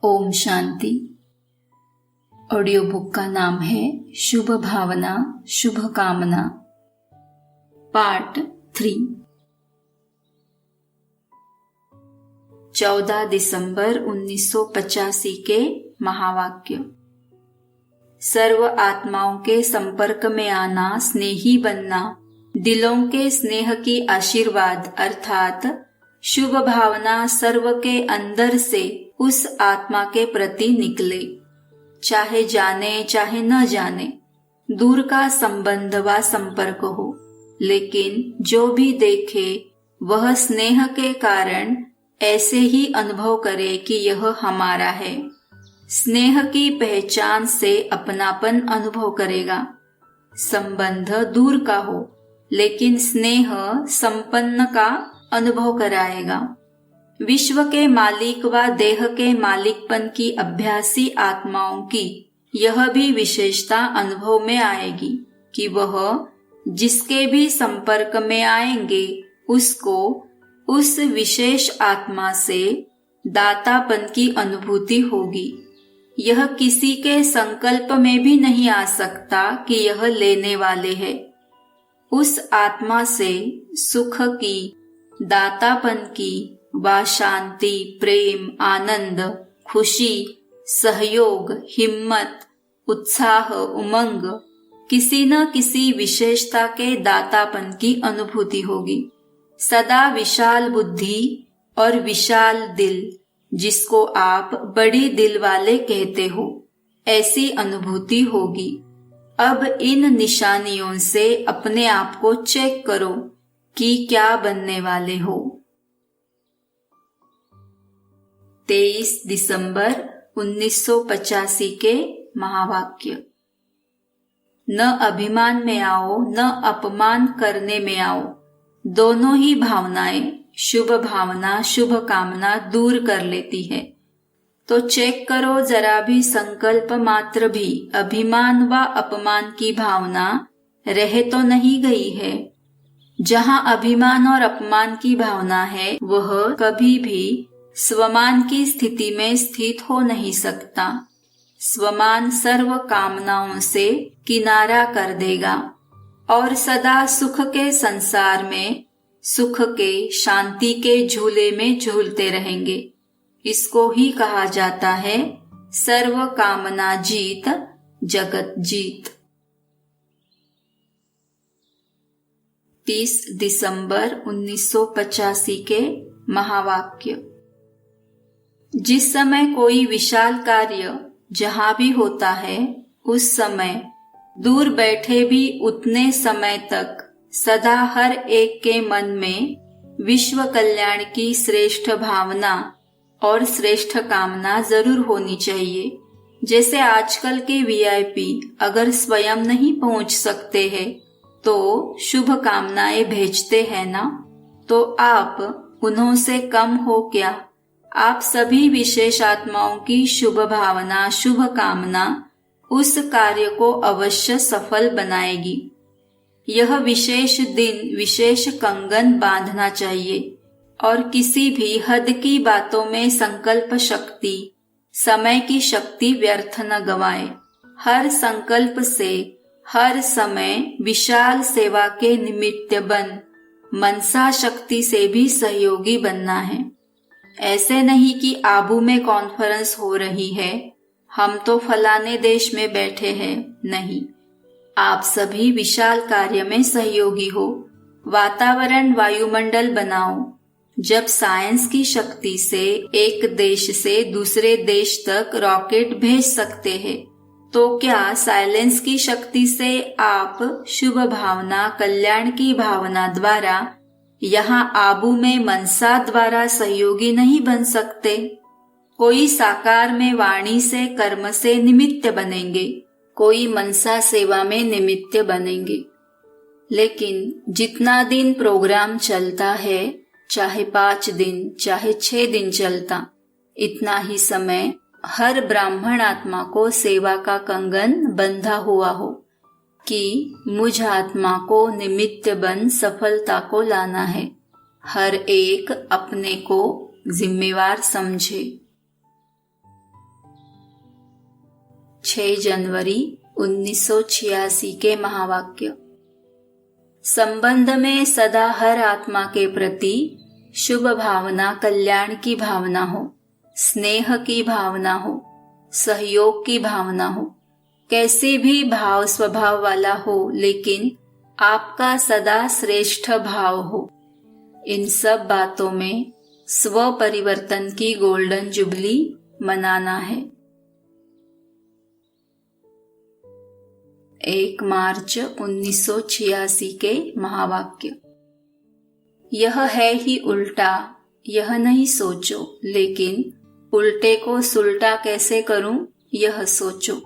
Om Shanti. Audio book का नाम है शुभ भावना शुभ कामना, पार्ट 3। 14 दिसंबर 1985 के महावाक्य। सर्व आत्माओं के संपर्क में आना, स्नेही बनना, दिलों के स्नेह की आशीर्वाद अर्थात शुभ भावना सर्व के अंदर से उस आत्मा के प्रति निकले, चाहे जाने चाहे न जाने, दूर का संबंध व संपर्क हो, लेकिन जो भी देखे वह स्नेह के कारण ऐसे ही अनुभव करे कि यह हमारा है। स्नेह की पहचान से अपनापन अनुभव करेगा। संबंध दूर का हो, लेकिन स्नेह संपन्न का अनुभव कराएगा। विश्व के मालिक व देह के मालिकपन की अभ्यासी आत्माओं की यह भी विशेषता अनुभव में आएगी कि वह जिसके भी संपर्क में आएंगे उसको उस विशेष आत्मा से दातापन की अनुभूति होगी। यह किसी के संकल्प में भी नहीं आ सकता कि यह लेने वाले है। उस आत्मा से सुख की, दातापन की व शांति, प्रेम, आनंद, खुशी, सहयोग, हिम्मत, उत्साह, उमंग, किसी न किसी विशेषता के दातापन की अनुभूति होगी। सदा विशाल बुद्धि और विशाल दिल, जिसको आप बड़ी दिल वाले कहते हो, ऐसी अनुभूति होगी। अब इन निशानियों से अपने आप को चेक करो कि क्या बनने वाले हो। 23 दिसंबर 1985 के महावाक्य। न अभिमान में आओ, न अपमान करने में आओ। दोनों ही भावनाएं, शुभ भावना शुभ कामना दूर कर लेती है। तो चेक करो जरा भी संकल्प मात्र भी अभिमान व अपमान की भावना रह तो नहीं गई है। जहाँ अभिमान और अपमान की भावना है वह कभी भी स्वमान की स्थिति में स्थित हो नहीं सकता। स्वमान सर्व कामनाओं से किनारा कर देगा और सदा सुख के संसार में सुख के, शांति के झूले में झूलते रहेंगे। इसको ही कहा जाता है सर्व कामना जीत, जगत जीत। 30 दिसंबर 1985 के महावाक्य। जिस समय कोई विशाल कार्य जहाँ भी होता है, उस समय दूर बैठे भी उतने समय तक सदा हर एक के मन में विश्व कल्याण की श्रेष्ठ भावना और श्रेष्ठ कामना जरूर होनी चाहिए। जैसे आजकल के वीआईपी अगर स्वयं नहीं पहुंच सकते हैं तो शुभ कामनाएं भेजते हैं ना, तो आप उन्हों से कम हो क्या? आप सभी विशेष आत्माओं की शुभ भावना शुभ कामना उस कार्य को अवश्य सफल बनाएगी। यह विशेष दिन विशेष कंगन बांधना चाहिए और किसी भी हद की बातों में संकल्प शक्ति, समय की शक्ति व्यर्थ न गवाए। हर संकल्प से हर समय विशाल सेवा के निमित्त बन मनसा शक्ति से भी सहयोगी बनना है। ऐसे नहीं कि आबू में कॉन्फ्रेंस हो रही है, हम तो फलाने देश में बैठे हैं। नहीं, आप सभी विशाल कार्य में सहयोगी हो। वातावरण वायुमंडल बनाओ। जब साइंस की शक्ति से एक देश से दूसरे देश तक रॉकेट भेज सकते हैं, तो क्या साइलेंस की शक्ति से आप शुभ भावना कल्याण की भावना द्वारा यहाँ आबू में मनसा द्वारा सहयोगी नहीं बन सकते? कोई साकार में वाणी से कर्म से निमित्त बनेंगे, कोई मनसा सेवा में निमित्त बनेंगे। लेकिन जितना दिन प्रोग्राम चलता है, चाहे 5 दिन चाहे 6 दिन चलता, इतना ही समय हर ब्राह्मण आत्मा को सेवा का कंगन बंधा हुआ हो कि मुझ आत्मा को निमित्त बन सफलता को लाना है। हर एक अपने को जिम्मेवार समझे। 6 जनवरी 1986 के महावाक्य। संबंध में सदा हर आत्मा के प्रति शुभ भावना, कल्याण की भावना हो, स्नेह की भावना हो, सहयोग की भावना हो, कैसे भी भाव स्वभाव वाला हो, लेकिन आपका सदा श्रेष्ठ भाव हो। इन सब बातों में स्व परिवर्तन की गोल्डन जुबली मनाना है। 1 मार्च 1986 के महावाक्य। यह है ही उल्टा, यह नहीं सोचो, लेकिन उल्टे को सुलटा कैसे करूं यह सोचो।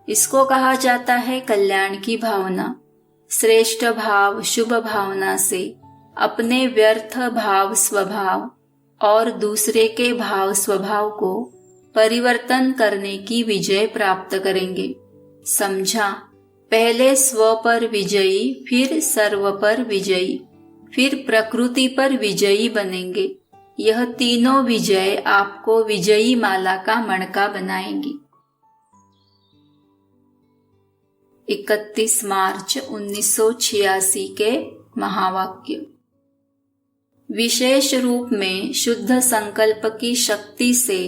इसको कहा जाता है कल्याण की भावना। श्रेष्ठ भाव, शुभ भावना से अपने व्यर्थ भाव स्वभाव और दूसरे के भाव स्वभाव को परिवर्तन करने की विजय प्राप्त करेंगे। समझा? पहले स्व पर विजयी, फिर सर्व पर विजयी, फिर प्रकृति पर विजयी बनेंगे। यह तीनों विजय आपको विजयी माला का मणका बनाएंगी। 31 मार्च 1986 के महावाक्य। विशेष रूप में शुद्ध संकल्प की शक्ति से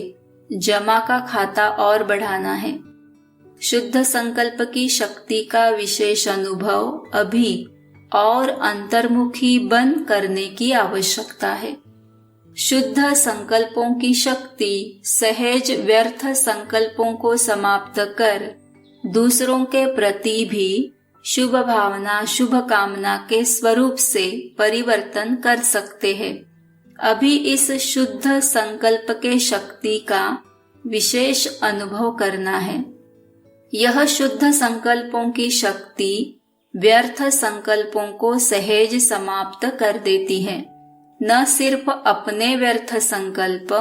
जमा का खाता और बढ़ाना है। शुद्ध संकल्प की शक्ति का विशेष अनुभव अभी और अंतर्मुखी बन करने की आवश्यकता है। शुद्ध संकल्पों की शक्ति सहज व्यर्थ संकल्पों को समाप्त कर दूसरों के प्रति भी शुभ भावना, शुभ कामना के स्वरूप से परिवर्तन कर सकते हैं। अभी इस शुद्ध संकल्प के शक्ति का विशेष अनुभव करना है। यह शुद्ध संकल्पों की शक्ति व्यर्थ संकल्पों को सहज समाप्त कर देती है। न सिर्फ अपने व्यर्थ संकल्प,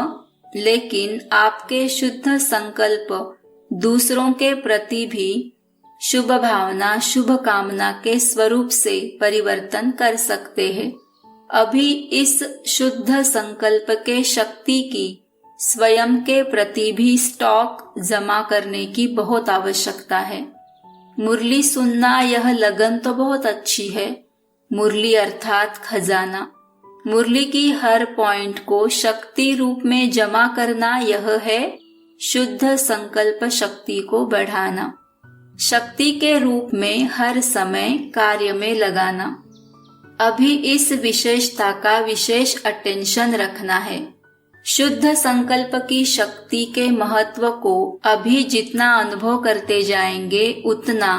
लेकिन आपके शुद्ध संकल्प दूसरों के प्रति भी शुभ भावना, शुभ कामना के स्वरूप से परिवर्तन कर सकते हैं। अभी इस शुद्ध संकल्प के शक्ति की स्वयं के प्रति भी स्टॉक जमा करने की बहुत आवश्यकता है। मुरली सुनना, यह लगन तो बहुत अच्छी है। मुरली अर्थात खजाना। मुरली की हर पॉइंट को शक्ति रूप में जमा करना, यह है शुद्ध संकल्प शक्ति को बढ़ाना, शक्ति के रूप में हर समय कार्य में लगाना। अभी इस विशेषता का विशेष अटेंशन रखना है। शुद्ध संकल्प की शक्ति के महत्व को अभी जितना अनुभव करते जाएंगे, उतना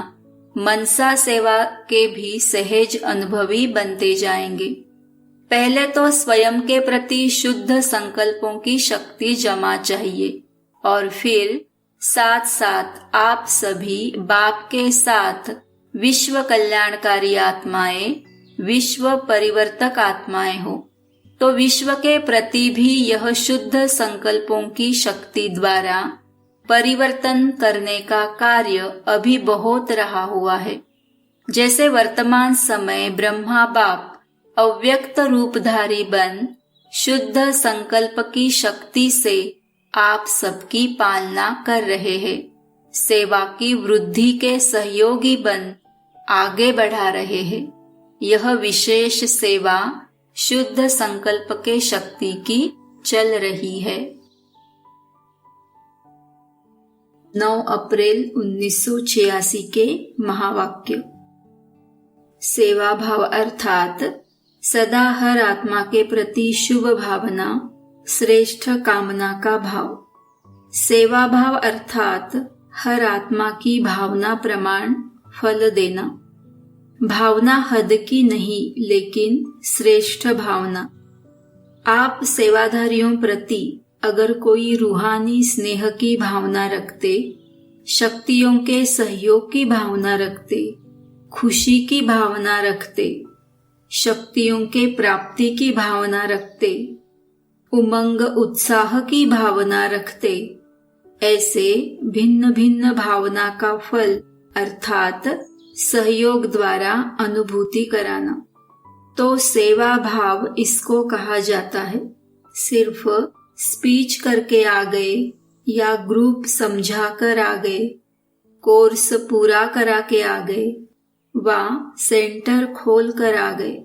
मनसा सेवा के भी सहज अनुभवी बनते जाएंगे। पहले तो स्वयं के प्रति शुद्ध संकल्पों की शक्ति जमा चाहिए, और फिर साथ साथ आप सभी बाप के साथ विश्व कल्याणकारी आत्माएं, विश्व परिवर्तक आत्माएं हो, तो विश्व के प्रति भी यह शुद्ध संकल्पों की शक्ति द्वारा परिवर्तन करने का कार्य अभी बहुत रहा हुआ है। जैसे वर्तमान समय ब्रह्मा बाप अव्यक्त रूपधारी बन शुद्ध संकल्प की शक्ति से आप सबकी पालना कर रहे हैं, सेवा की वृद्धि के सहयोगी बन आगे बढ़ा रहे हैं। यह विशेष सेवा शुद्ध संकल्प के शक्ति की चल रही है। 9 अप्रैल 1986 के महावाक्य। सेवा भाव अर्थात सदा हर आत्मा के प्रति शुभ भावना, श्रेष्ठ कामना का भाव। सेवा भाव अर्थात हर आत्मा की भावना प्रमाण फल देना। भावना हद की नहीं, लेकिन श्रेष्ठ भावना। आप सेवाधारियों प्रति अगर कोई रूहानी स्नेह की भावना रखते, शक्तियों के सहयोग की भावना रखते, खुशी की भावना रखते, शक्तियों के प्राप्ति की भावना रखते, उमंग उत्साह की भावना रखते, ऐसे भिन्न भिन्न भावना का फल अर्थात सहयोग द्वारा अनुभूति कराना, तो सेवा भाव इसको कहा जाता है। सिर्फ स्पीच करके आ गए या ग्रुप समझा कर आ गए, कोर्स पूरा करा के आ गए व सेंटर खोल कर आ गए,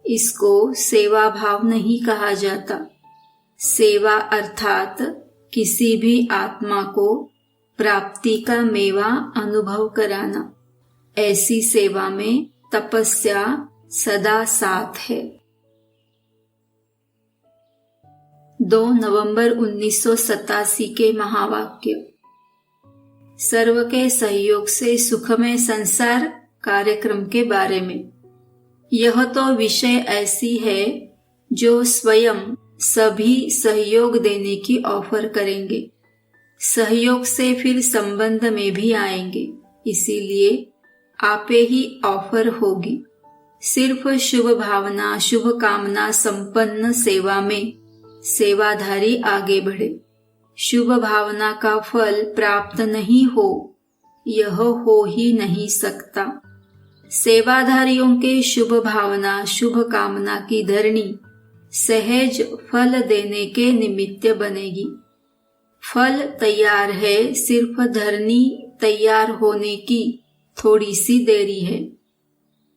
इसको सेवा भाव नहीं कहा जाता। सेवा अर्थात किसी भी आत्मा को प्राप्ति का मेवा अनुभव कराना। ऐसी सेवा में तपस्या सदा साथ है। 2 नवंबर 1987 के महावाक्य। सर्व के सहयोग से सुखमय संसार कार्यक्रम के बारे में। यह तो विषय ऐसी है जो स्वयं सभी सहयोग देने की ऑफर करेंगे। सहयोग से फिर संबंध में भी आएंगे, इसीलिए आपे ही ऑफर होगी। सिर्फ शुभ भावना शुभ कामना संपन्न सेवा में सेवाधारी आगे बढ़े। शुभ भावना का फल प्राप्त नहीं हो, यह हो ही नहीं सकता। सेवाधारियों के शुभ भावना शुभ कामना की धरनी सहज फल देने के निमित्त बनेगी। फल तैयार है, सिर्फ धरनी तैयार होने की थोड़ी सी देरी है।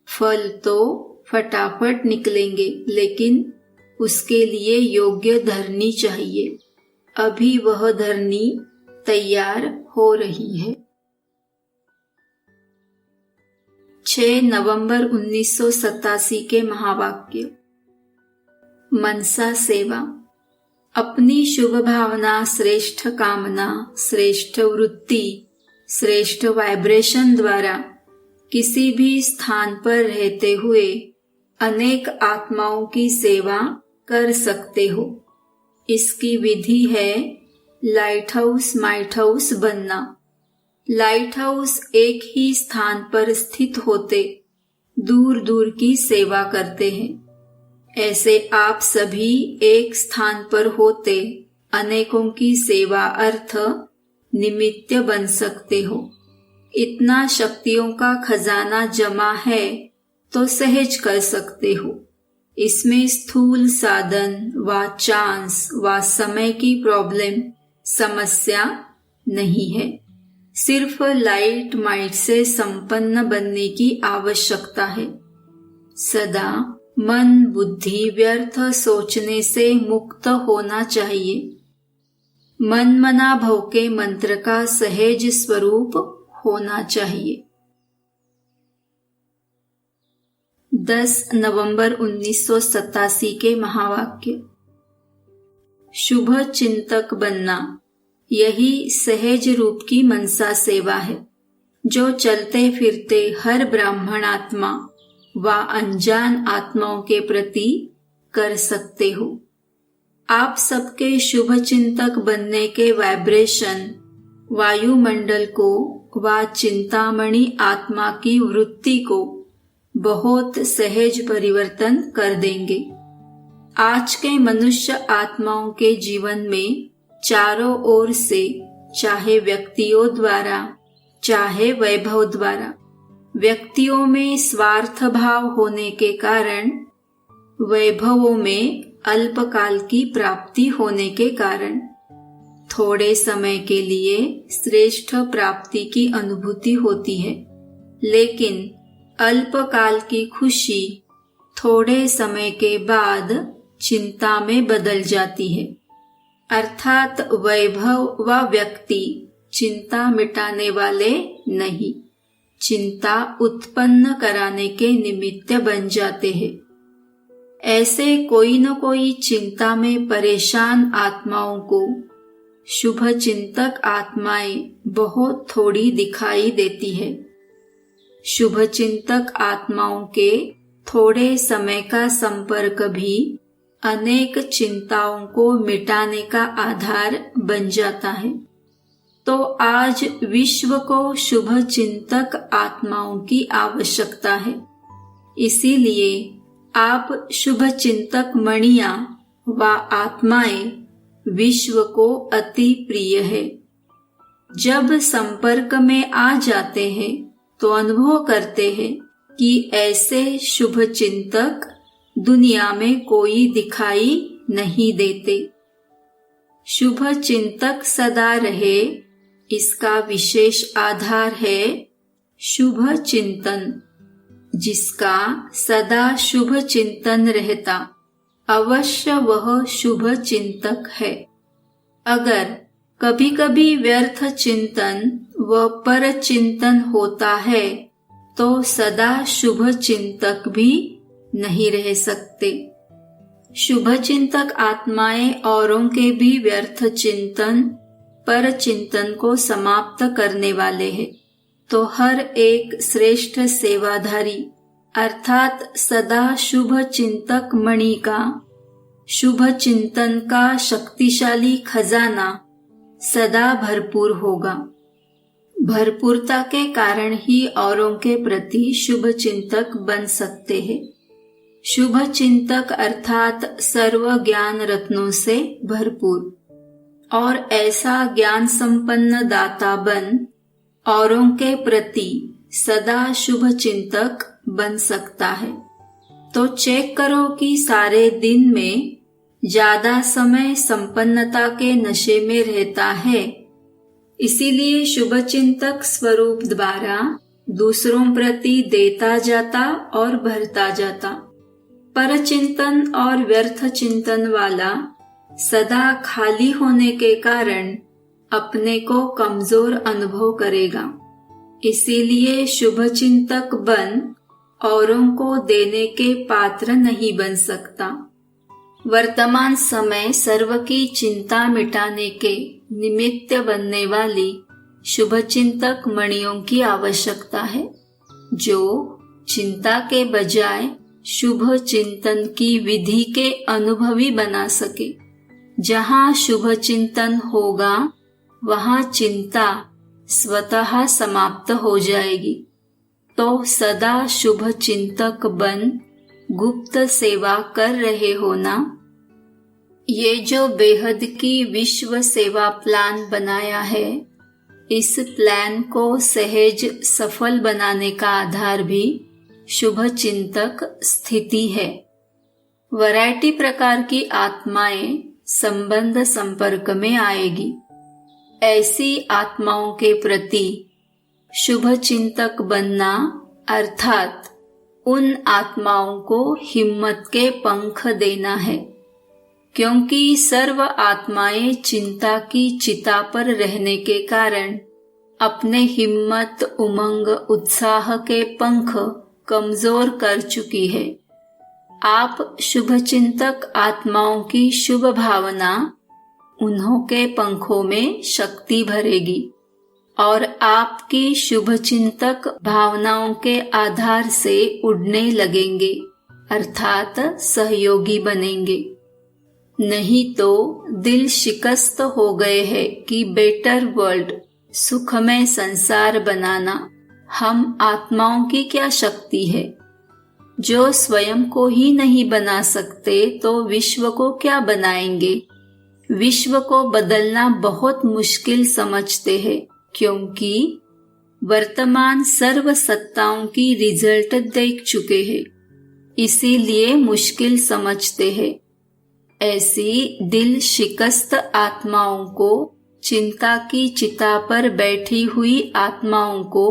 फल तो फटाफट निकलेंगे, लेकिन उसके लिए योग्य धरनी चाहिए। अभी वह धरनी तैयार हो रही है। 6 नवंबर 1987 के महावाक्य। मनसा सेवा। अपनी शुभ भावना श्रेष्ठ कामना श्रेष्ठ वृत्ति श्रेष्ठ वाइब्रेशन द्वारा किसी भी स्थान पर रहते हुए अनेक आत्माओं की सेवा कर सकते हो। इसकी विधि है लाइट हाउस माइट हाउस बनना। लाइट हाउस एक ही स्थान पर स्थित होते दूर दूर की सेवा करते हैं। ऐसे आप सभी एक स्थान पर होते अनेकों की सेवा अर्थ निमित्त बन सकते हो। इतना शक्तियों का खजाना जमा है तो सहज कर सकते हो। इसमें स्थूल साधन व चांस व समय की प्रॉब्लम समस्या नहीं है। सिर्फ लाइट माइट से संपन्न बनने की आवश्यकता है। सदा मन बुद्धि व्यर्थ सोचने से मुक्त होना चाहिए। मन मना भव के मंत्र का सहज स्वरूप होना चाहिए। 10 नवंबर 1987 के महावाक्य। शुभ चिंतक बनना, यही सहज रूप की मनसा सेवा है, जो चलते फिरते हर ब्राह्मण आत्मा व अनजान आत्माओं के प्रति कर सकते हो। आप सबके शुभ चिंतक बनने के वाइब्रेशन वायुमंडल को व चिंतामणि आत्मा की वृत्ति को बहुत सहज परिवर्तन कर देंगे। आज के मनुष्य आत्माओं के जीवन में चारों ओर से, चाहे व्यक्तियों द्वारा चाहे वैभव द्वारा, व्यक्तियों में स्वार्थ भाव होने के कारण, वैभवों में अल्पकाल की प्राप्ति होने के कारण थोड़े समय के लिए श्रेष्ठ प्राप्ति की अनुभूति होती है, लेकिन अल्पकाल की खुशी थोड़े समय के बाद चिंता में बदल जाती है। अर्थात वैभव व व्यक्ति चिंता मिटाने वाले नहीं, चिंता उत्पन्न कराने के निमित्त बन जाते हैं। ऐसे कोई न कोई चिंता में परेशान आत्माओं को शुभ चिंतक आत्माएं बहुत थोड़ी दिखाई देती है। शुभ चिंतक आत्माओं के थोड़े समय का संपर्क भी अनेक चिंताओं को मिटाने का आधार बन जाता है। तो आज विश्व को शुभ चिंतक आत्माओं की आवश्यकता है। इसीलिए आप शुभ चिंतक मणियां व आत्माएं विश्व को अति प्रिय है। जब संपर्क में आ जाते हैं तो अनुभव करते हैं कि ऐसे शुभ चिंतक दुनिया में कोई दिखाई नहीं देते। शुभ चिंतक सदा रहे, इसका विशेष आधार है शुभ चिंतन। जिसका सदा शुभ चिंतन रहता, अवश्य वह शुभ चिंतक है। अगर कभी कभी व्यर्थ चिंतन व पर चिंतन होता है तो सदा शुभ चिंतक भी नहीं रह सकते। शुभ चिंतक आत्माएं औरों के भी व्यर्थ चिंतन पर चिंतन को समाप्त करने वाले हैं। तो हर एक श्रेष्ठ सेवाधारी अर्थात सदा शुभ चिंतक मणि का, शुभ चिंतन का शक्तिशाली खजाना सदा भरपूर होगा। भरपूरता के कारण ही औरों के प्रति शुभ चिंतक बन सकते हैं। शुभ चिंतक अर्थात सर्व ज्ञान रत्नों से भरपूर और ऐसा ज्ञान संपन्न दाता बन औरों के प्रति सदा शुभ चिंतक बन सकता है। तो चेक करो कि सारे दिन में ज्यादा समय संपन्नता के नशे में रहता है। इसीलिए शुभ चिंतक स्वरूप द्वारा दूसरों प्रति देता जाता और भरता जाता। पर चिंतन और व्यर्थ चिंतन वाला सदा खाली होने के कारण अपने को कमजोर अनुभव करेगा। इसीलिए शुभ चिंतक बन औरों को देने के पात्र नहीं बन सकता। वर्तमान समय सर्व की चिंता मिटाने के निमित्त बनने वाली शुभ चिंतक मणियों की आवश्यकता है, जो चिंता के बजाय शुभ चिंतन की विधि के अनुभवी बना सके। जहाँ शुभ चिंतन होगा वहाँ चिंता स्वतः समाप्त हो जाएगी। तो सदा शुभ चिंतक बन गुप्त सेवा कर रहे हो ना। ये जो बेहद की विश्व सेवा प्लान बनाया है, इस प्लान को सहज सफल बनाने का आधार भी शुभ चिंतक स्थिति है। वैरायटी प्रकार की आत्माएं संबंध संपर्क में आएगी। ऐसी आत्माओं के प्रति शुभ चिंतक बनना अर्थात उन आत्माओं को हिम्मत के पंख देना है, क्योंकि सर्व आत्माएं चिंता की चिता पर रहने के कारण अपने हिम्मत, उमंग, उत्साह के पंख कमजोर कर चुकी है। आप शुभ चिंतक आत्माओं की शुभ भावना उन्हों के पंखों में शक्ति भरेगी और आपकी शुभ चिंतक भावनाओं के आधार से उड़ने लगेंगे, अर्थात सहयोगी बनेंगे। नहीं तो दिल शिकस्त हो गए हैं कि बेटर वर्ल्ड, सुखमय संसार बनाना हम आत्माओं की क्या शक्ति है। जो स्वयं को ही नहीं बना सकते तो विश्व को क्या बनाएंगे। विश्व को बदलना बहुत मुश्किल समझते हैं, क्योंकि वर्तमान सर्व सत्ताओं की रिजल्ट देख चुके हैं, इसीलिए मुश्किल समझते हैं। ऐसी दिल शिकस्त आत्माओं को, चिंता की चिता पर बैठी हुई आत्माओं को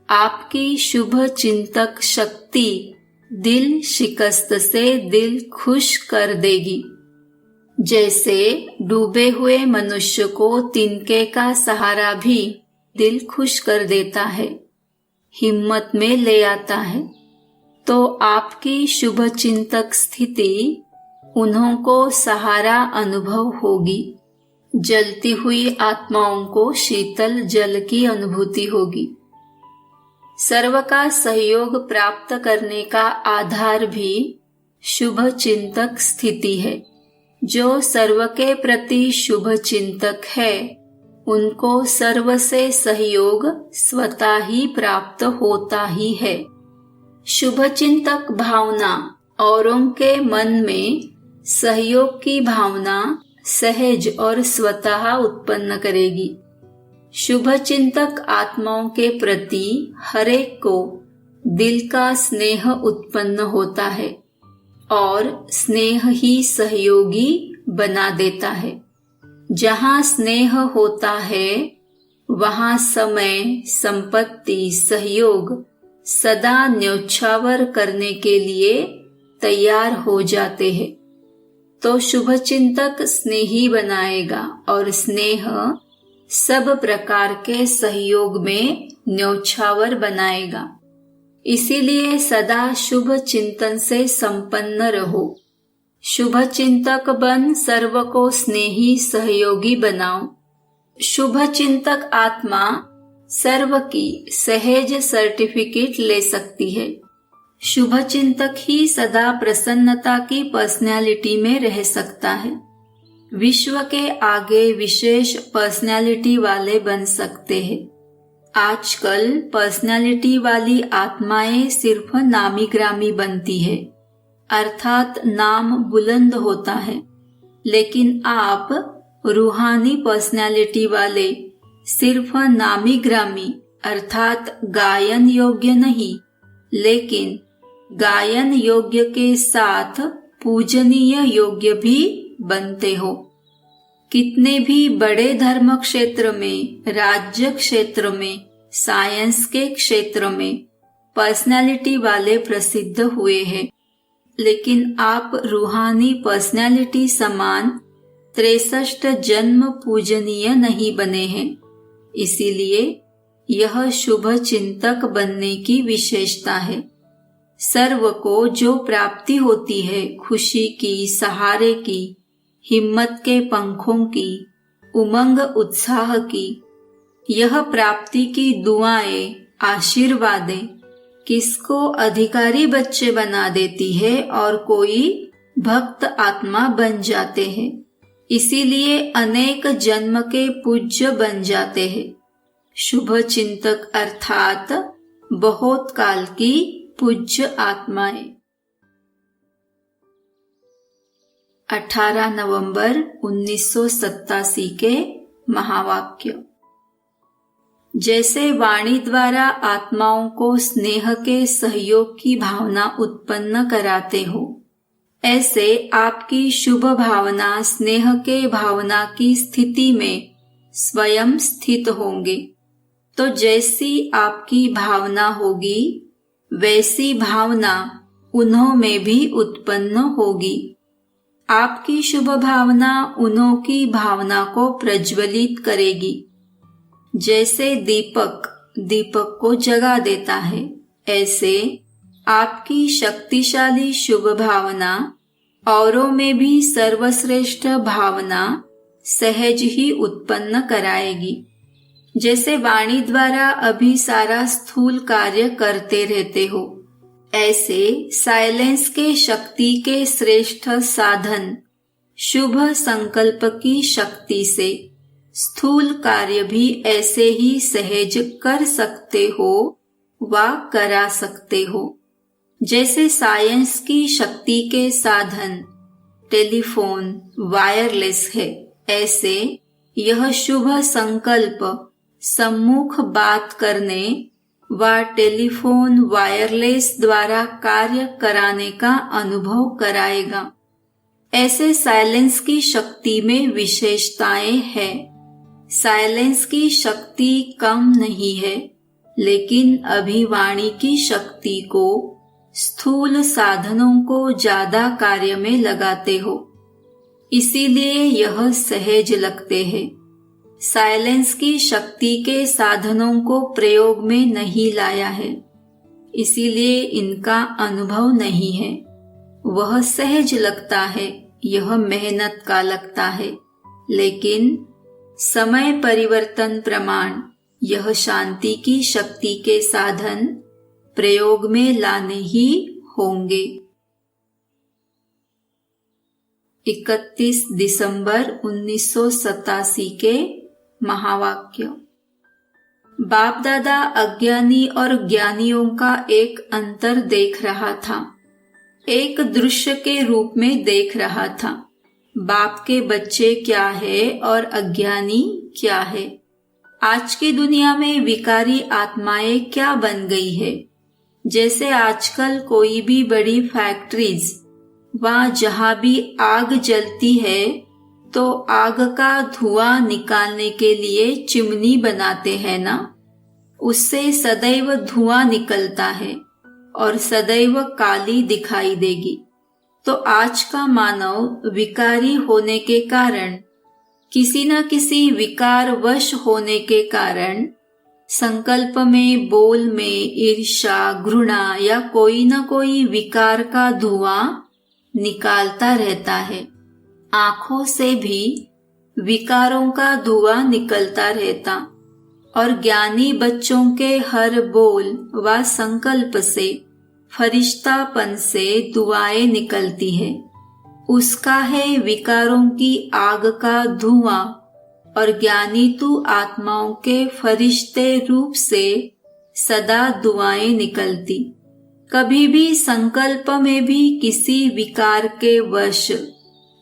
आपकी शुभ चिंतक शक्ति दिल शिकस्त से दिल खुश कर देगी। जैसे डूबे हुए मनुष्य को तिनके का सहारा भी दिल खुश कर देता है, हिम्मत में ले आता है। तो आपकी शुभ चिंतक स्थिति उन्हों को सहारा अनुभव होगी। जलती हुई आत्माओं को शीतल जल की अनुभूति होगी। सर्व का सहयोग प्राप्त करने का आधार भी शुभ चिंतक स्थिति है। जो सर्व के प्रति शुभ चिंतक है, उनको सर्व से सहयोग स्वतः ही प्राप्त होता ही है। शुभ चिंतक भावना औरों के मन में सहयोग की भावना सहज और स्वतः उत्पन्न करेगी। शुभ चिंतक आत्माओं के प्रति हरेक को दिल का स्नेह उत्पन्न होता है और स्नेह ही सहयोगी बना देता है। जहाँ स्नेह होता है वहाँ समय, संपत्ति, सहयोग सदा न्योछावर करने के लिए तैयार हो जाते हैं। तो शुभ चिंतक स्नेही बनाएगा और स्नेह सब प्रकार के सहयोग में न्योछावर बनाएगा। इसीलिए सदा शुभ चिंतन से संपन्न रहो। शुभ चिंतक बन सर्व को स्नेही सहयोगी बनाओ। शुभ चिंतक आत्मा सर्व की सहज सर्टिफिकेट ले सकती है। शुभ चिंतक ही सदा प्रसन्नता की पर्सनैलिटी में रह सकता है। विश्व के आगे विशेष पर्सनैलिटी वाले बन सकते हैं। आजकल पर्सनैलिटी वाली आत्माएं सिर्फ नामी ग्रामी बनती है, अर्थात नाम बुलंद होता है। लेकिन आप रूहानी पर्सनैलिटी वाले सिर्फ नामी ग्रामी अर्थात गायन योग्य नहीं, लेकिन गायन योग्य के साथ पूजनीय योग्य भी बनते हो। कितने भी बड़े धर्म क्षेत्र में, राज्य क्षेत्र में, साइंस के क्षेत्र में पर्सनैलिटी वाले प्रसिद्ध हुए हैं, लेकिन आप रूहानी पर्सनैलिटी समान 63 जन्म पूजनीय नहीं बने हैं। इसीलिए यह शुभ चिंतक बनने की विशेषता है। सर्व को जो प्राप्ति होती है, खुशी की, सहारे की, हिम्मत के पंखों की, उमंग उत्साह की, यह प्राप्ति की दुआएं, आशीर्वादें किसको अधिकारी बच्चे बना देती है और कोई भक्त आत्मा बन जाते हैं। इसीलिए अनेक जन्म के पूज्य बन जाते हैं। शुभ चिंतक अर्थात बहुत काल की पूज्य आत्माएं। 18 नवंबर 1987 के महावाक्य। जैसे वाणी द्वारा आत्माओं को स्नेह के सहयोग की भावना उत्पन्न कराते हो, ऐसे आपकी शुभ भावना स्नेह के भावना की स्थिति में स्वयं स्थित होंगे। तो जैसी आपकी भावना होगी, वैसी भावना उन्हों में भी उत्पन्न होगी। आपकी शुभ भावना उन्हों की भावना को प्रज्वलित करेगी। जैसे दीपक दीपक को जगा देता है, ऐसे आपकी शक्तिशाली शुभ भावना औरों में भी सर्वश्रेष्ठ भावना सहज ही उत्पन्न कराएगी। जैसे वाणी द्वारा अभी सारा स्थूल कार्य करते रहते हो, ऐसे साइलेंस के शक्ति के श्रेष्ठ साधन शुभ संकल्प की शक्ति से स्थूल कार्य भी ऐसे ही सहज कर सकते हो व करा सकते हो। जैसे साइंस की शक्ति के साधन टेलीफोन, वायरलेस है, ऐसे यह शुभ संकल्प सम्मुख बात करने व टेलीफोन, वायरलेस द्वारा कार्य कराने का अनुभव कराएगा। ऐसे साइलेंस की शक्ति में विशेषताएं हैं। साइलेंस की शक्ति कम नहीं है, लेकिन अभी वाणी की शक्ति को स्थूल साधनों को ज्यादा कार्य में लगाते हो, इसीलिए यह सहज लगते हैं। साइलेंस की शक्ति के साधनों को प्रयोग में नहीं लाया है, इसीलिए इनका अनुभव नहीं है। वह सहज लगता है, यह मेहनत का लगता है, लेकिन समय परिवर्तन प्रमाण यह शांति की शक्ति के साधन प्रयोग में लाने ही होंगे। 31 दिसंबर 1987 के महावाक्य। बाप दादा अज्ञानी और ज्ञानियों का एक अंतर देख रहा था, एक दृश्य के रूप में देख रहा था। बाप के बच्चे क्या है और अज्ञानी क्या है। आज की दुनिया में विकारी आत्माएं क्या बन गई है। जैसे आजकल कोई भी बड़ी फैक्ट्रीज, वहाँ जहाँ भी आग जलती है तो आग का धुआं निकालने के लिए चिमनी बनाते हैं ना, उससे सदैव धुआं निकलता है और सदैव काली दिखाई देगी। तो आज का मानव विकारी होने के कारण, किसी न किसी विकार वश होने के कारण संकल्प में, बोल में ईर्ष्या, घृणा या कोई न कोई विकार का धुआं निकालता रहता है। आंखों से भी विकारों का धुआं निकलता रहता और ज्ञानी बच्चों के हर बोल व संकल्प से, फरिश्तापन से दुआएं निकलती है। उसका है विकारों की आग का धुआं और ज्ञानी तू आत्माओं के फरिश्ते रूप से सदा दुआएं निकलती। कभी भी संकल्प में भी किसी विकार के वश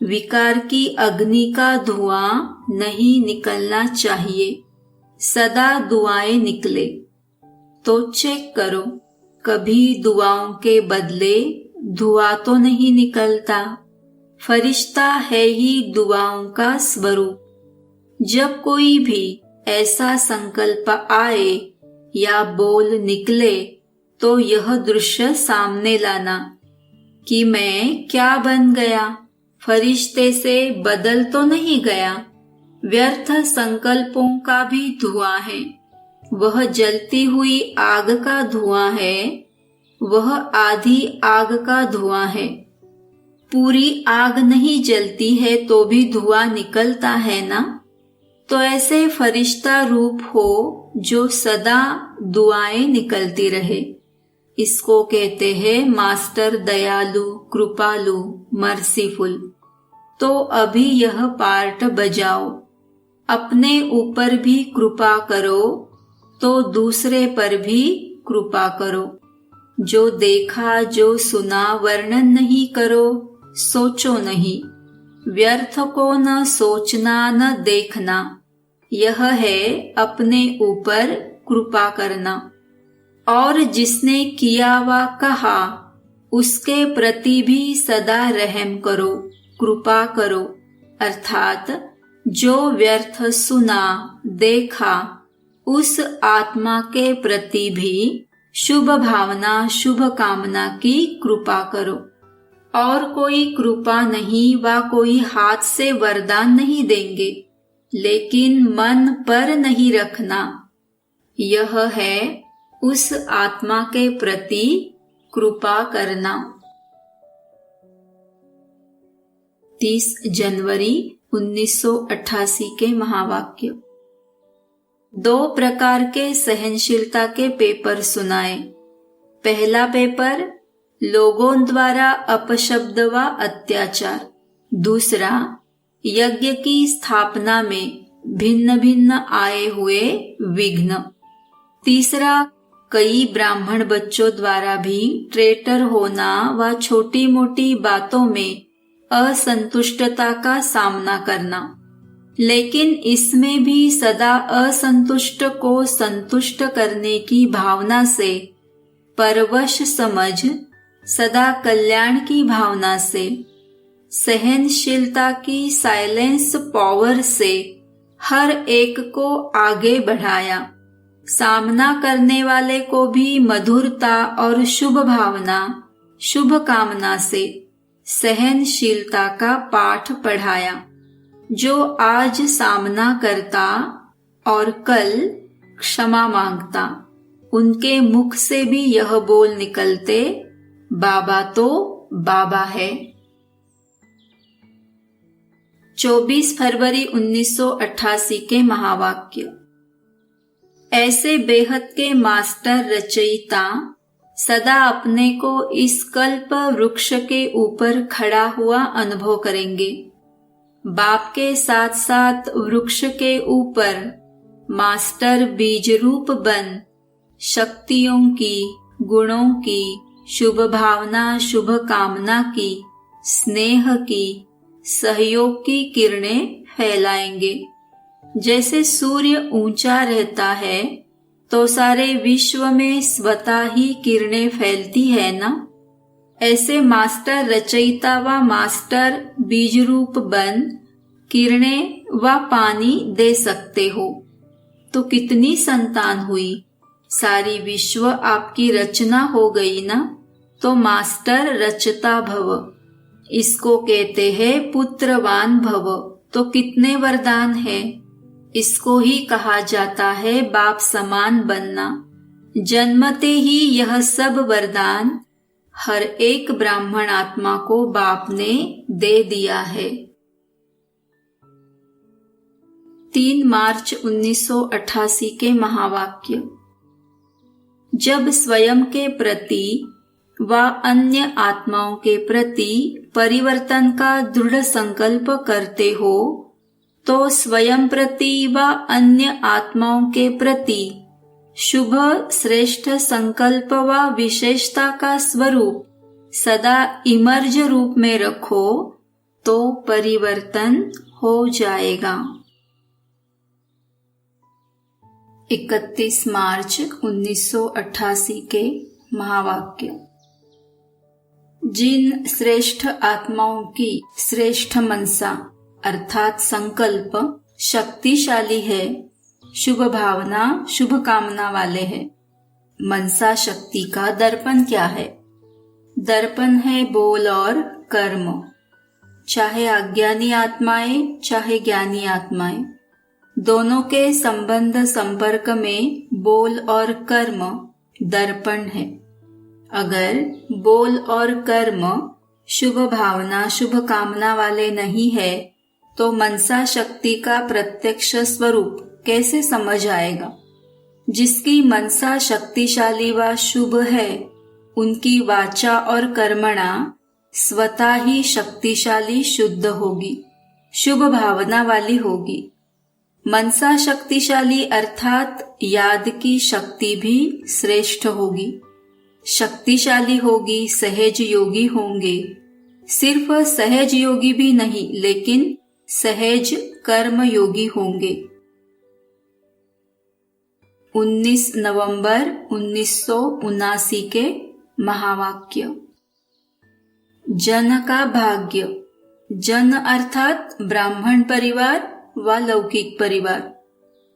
विकार की अग्नि का धुआं नहीं निकलना चाहिए, सदा दुआएं निकले। तो चेक करो, कभी दुआओं के बदले धुआं तो नहीं निकलता। फरिश्ता है ही दुआओं का स्वरूप। जब कोई भी ऐसा संकल्प आए या बोल निकले तो यह दृश्य सामने लाना कि मैं क्या बन गया, फरिश्ते से बदल तो नहीं गया। व्यर्थ संकल्पों का भी धुआं है, वह जलती हुई आग का धुआं है, वह आधी आग का धुआं है। पूरी आग नहीं जलती है तो भी धुआं निकलता है ना। तो ऐसे फरिश्ता रूप हो जो सदा दुआएं निकलती रहे। इसको कहते हैं मास्टर दयालु, कृपालु, मर्सीफुल। तो अभी यह पार्ट बजाओ। अपने ऊपर भी कृपा करो तो दूसरे पर भी कृपा करो। जो देखा जो सुना वर्णन नहीं करो, सोचो नहीं। व्यर्थ को न सोचना न देखना, यह है अपने ऊपर कृपा करना। और जिसने किया व कहा उसके प्रति भी सदा रहम करो, कृपा करो। अर्थात जो व्यर्थ सुना देखा उस आत्मा के प्रति भी शुभ भावना, शुभ कामना की कृपा करो। और कोई कृपा नहीं व कोई हाथ से वरदान नहीं देंगे, लेकिन मन पर नहीं रखना। यह है उस आत्मा के प्रति कृपा करना। 30 जनवरी 1988 के महावाक्य। 2 प्रकार के सहनशीलता के पेपर सुनाए। पहला पेपर, लोगों द्वारा अपशब्द व अत्याचार। दूसरा, यज्ञ की स्थापना में भिन्न भिन्न आए हुए विघ्न। तीसरा, कई ब्राह्मण बच्चों द्वारा भी ट्रेटर होना व छोटी मोटी बातों में असंतुष्टता का सामना करना। लेकिन इसमें भी सदा असंतुष्ट को संतुष्ट करने की भावना से, परवश समझ, सदा कल्याण की भावना से, सहनशीलता की साइलेंस पावर से हर एक को आगे बढ़ाया। सामना करने वाले को भी मधुरता और शुभ भावना, शुभ कामना से सहनशीलता का पाठ पढ़ाया। जो आज सामना करता और कल क्षमा मांगता, उनके मुख से भी यह बोल निकलते, बाबा तो बाबा है। 24 फरवरी 1988 के महावाक्य। ऐसे बेहद के मास्टर रचयिता सदा अपने को इस कल्प वृक्ष के ऊपर खड़ा हुआ अनुभव करेंगे। बाप के साथ साथ वृक्ष के ऊपर मास्टर बीज रूप बन शक्तियों की, गुणों की, शुभ भावना, शुभ कामना की, स्नेह की, सहयोग की किरणें फैलाएंगे। जैसे सूर्य ऊंचा रहता है तो सारे विश्व में स्वतः ही किरणें फैलती है ना। ऐसे मास्टर रचयिता व मास्टर बीज रूप बन किरणें व पानी दे सकते हो। तो कितनी संतान हुई, सारी विश्व आपकी रचना हो गई ना। तो मास्टर रचता भव, इसको कहते हैं पुत्रवान भव। तो कितने वरदान है, इसको ही कहा जाता है बाप समान बनना। जन्मते ही यह सब वरदान हर एक ब्राह्मण आत्मा को बाप ने दे दिया है। 3 मार्च 1988 के महावाक्य। जब स्वयं के प्रति व अन्य आत्माओं के प्रति परिवर्तन का दृढ़ संकल्प करते हो, तो स्वयं प्रति व अन्य आत्माओं के प्रति शुभ श्रेष्ठ संकल्प व विशेषता का स्वरूप सदा इमर्ज रूप में रखो, तो परिवर्तन हो जाएगा। 31 मार्च 1988 के महावाक्य। जिन श्रेष्ठ आत्माओं की श्रेष्ठ मनसा अर्थात संकल्प शक्तिशाली है, शुभ भावना शुभ कामना वाले हैं। मनसा शक्ति का दर्पण क्या है? दर्पण है बोल और कर्म। चाहे अज्ञानी आत्माएं चाहे ज्ञानी आत्माएं, दोनों के संबंध संपर्क में बोल और कर्म दर्पण है। अगर बोल और कर्म शुभ भावना शुभ कामना वाले नहीं है, तो मनसा शक्ति का प्रत्यक्ष स्वरूप कैसे समझ आएगा? जिसकी मनसा शक्तिशाली व शुभ है, उनकी वाचा और कर्मणा स्वतः ही शक्तिशाली शुद्ध होगी, शुभ भावना वाली होगी। मनसा शक्तिशाली अर्थात याद की शक्ति भी श्रेष्ठ होगी, शक्तिशाली होगी, सहज योगी होंगे। सिर्फ सहज योगी भी नहीं, लेकिन सहज कर्म योगी होंगे। 19 नवंबर 1979 के महावाक्य। जन का भाग्य। जन अर्थात ब्राह्मण परिवार व लौकिक परिवार।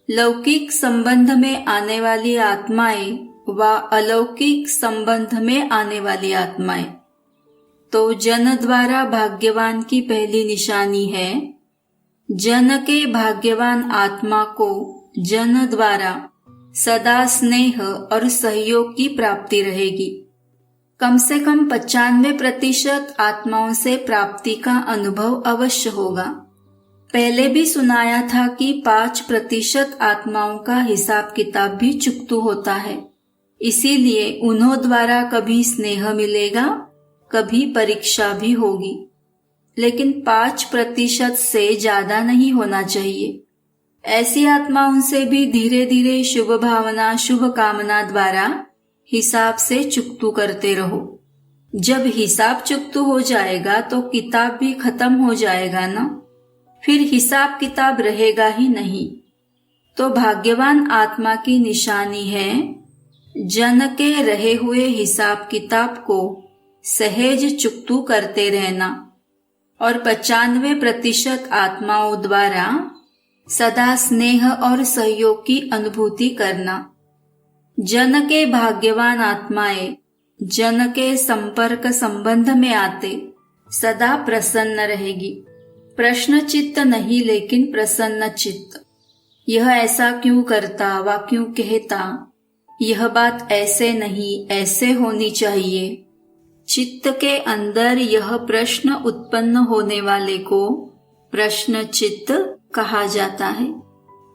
लौकिक संबंध में आने वाली आत्माएं व अलौकिक संबंध में आने वाली आत्माएं। तो जन द्वारा भाग्यवान की पहली निशानी है, जन के भाग्यवान आत्मा को जन द्वारा सदा स्नेह और सहयोग की प्राप्ति रहेगी। कम से कम 95% आत्माओं से प्राप्ति का अनुभव अवश्य होगा। पहले भी सुनाया था कि 5% आत्माओं का हिसाब किताब भी चुकतू होता है, इसीलिए उन्हों द्वारा कभी स्नेह मिलेगा, कभी परीक्षा भी होगी, लेकिन 5% से ज्यादा नहीं होना चाहिए। ऐसी आत्माओं से भी धीरे धीरे शुभ भावना शुभ कामना द्वारा हिसाब से चुकतू करते रहो। जब हिसाब चुकतू हो जाएगा तो किताब भी खत्म हो जाएगा ना, फिर हिसाब किताब रहेगा ही नहीं। तो भाग्यवान आत्मा की निशानी है जन के रहे हुए हिसाब किताब को सहज चुकतू करते रहना और 95% आत्माओं द्वारा सदा स्नेह और सहयोग की अनुभूति करना। जन के भाग्यवान आत्माएं जन के संपर्क संबंध में आते सदा प्रसन्न रहेगी। प्रश्न चित्त नहीं, लेकिन प्रसन्न चित्त। यह ऐसा क्यों करता व क्यों कहता, यह बात ऐसे नहीं ऐसे होनी चाहिए। चित्त के अंदर यह प्रश्न उत्पन्न होने वाले को प्रश्न चित्त कहा जाता है।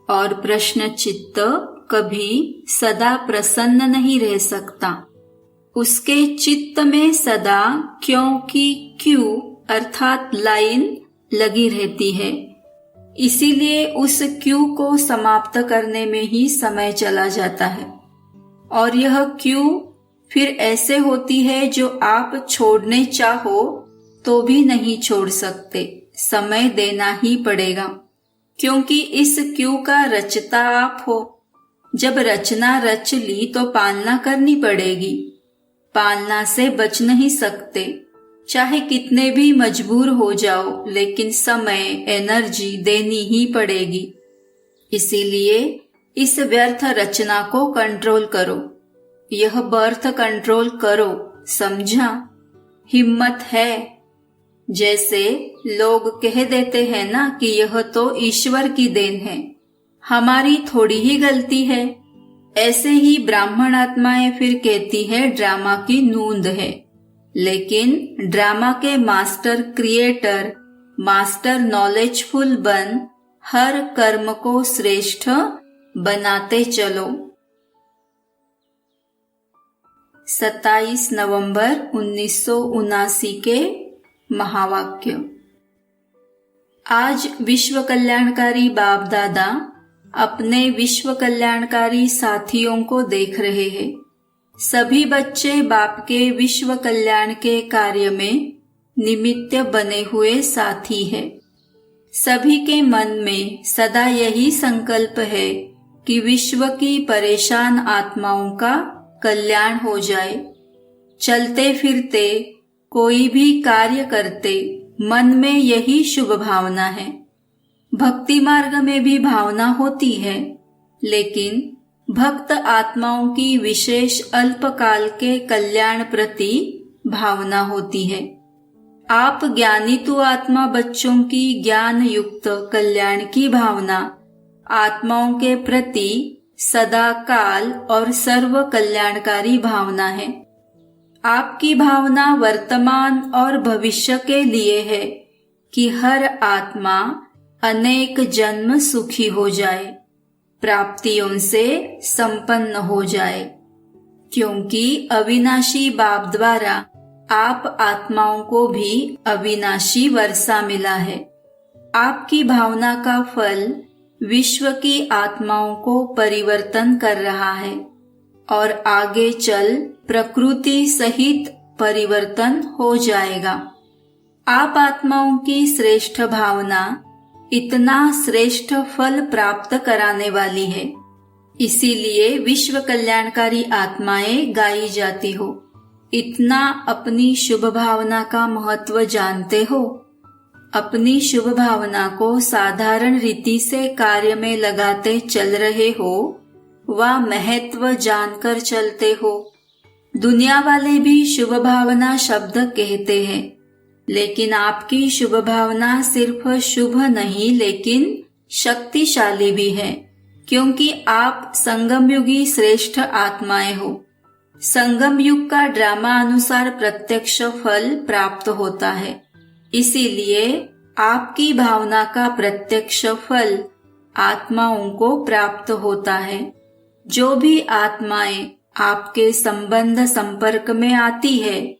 और प्रश्न चित्त कभी सदा प्रसन्न नहीं रह सकता। उसके चित्त में सदा क्योंकि क्यों अर्थात लाइन लगी रहती है, इसीलिए उस क्यों को समाप्त करने में ही समय चला जाता है। और यह क्यों फिर ऐसे होती है जो आप छोड़ने चाहो तो भी नहीं छोड़ सकते, समय देना ही पड़ेगा, क्योंकि इस क्यों का रचता आप हो। जब रचना रच ली तो पालना करनी पड़ेगी, पालना से बच नहीं सकते। चाहे कितने भी मजबूर हो जाओ, लेकिन समय, एनर्जी देनी ही पड़ेगी। इसीलिए इस व्यर्थ रचना को कंट्रोल करो। यह बर्थ कंट्रोल करो, समझा? हिम्मत है। जैसे लोग कह देते हैं ना कि यह तो ईश्वर की देन है, हमारी थोड़ी ही गलती है। ऐसे ही ब्राह्मण आत्माएं फिर कहती है ड्रामा की नूंद है। लेकिन ड्रामा के मास्टर क्रिएटर, मास्टर नॉलेजफुल बन हर कर्म को श्रेष्ठ बनाते चलो। 27 नवंबर 1979 के महावाक्य। आज विश्व कल्याणकारी बाप दादा अपने विश्व कल्याणकारी साथियों को देख रहे हैं। सभी बच्चे बाप के विश्व कल्याण के कार्य में निमित्त बने हुए साथी हैं। सभी के मन में सदा यही संकल्प है कि विश्व की परेशान आत्माओं का कल्याण हो जाए। चलते फिरते कोई भी कार्य करते मन में यही शुभ भावना है। भक्ति मार्ग में भी भावना होती है, लेकिन भक्त आत्माओं की विशेष अल्पकाल के कल्याण प्रति भावना होती है। आप ज्ञानी तो आत्मा बच्चों की ज्ञान युक्त कल्याण की भावना आत्माओं के प्रति सदा काल और सर्व कल्याणकारी भावना है। आपकी भावना वर्तमान और भविष्य के लिए है कि हर आत्मा अनेक जन्म सुखी हो जाए, प्राप्तियों से संपन्न हो जाए, क्योंकि अविनाशी बाप द्वारा आप आत्माओं को भी अविनाशी वर्षा मिला है। आपकी भावना का फल विश्व की आत्माओं को परिवर्तन कर रहा है और आगे चल प्रकृति सहित परिवर्तन हो जाएगा। आप आत्माओं की श्रेष्ठ भावना इतना श्रेष्ठ फल प्राप्त कराने वाली है, इसीलिए विश्व कल्याणकारी आत्माएं गाई जाती हो। इतना अपनी शुभ भावना का महत्व जानते हो? अपनी शुभ भावना को साधारण रीति से कार्य में लगाते चल रहे हो, वह महत्व जानकर चलते हो। दुनिया वाले भी शुभ भावना शब्द कहते हैं, लेकिन आपकी शुभ भावना सिर्फ शुभ नहीं लेकिन शक्तिशाली भी है, क्योंकि आप संगम युगी श्रेष्ठ आत्माएं हो। संगम युग का ड्रामा अनुसार प्रत्यक्ष फल प्राप्त होता है, इसीलिए आपकी भावना का प्रत्यक्ष फल आत्माओं को प्राप्त होता है। जो भी आत्माएं आपके संबंध संपर्क में आती है,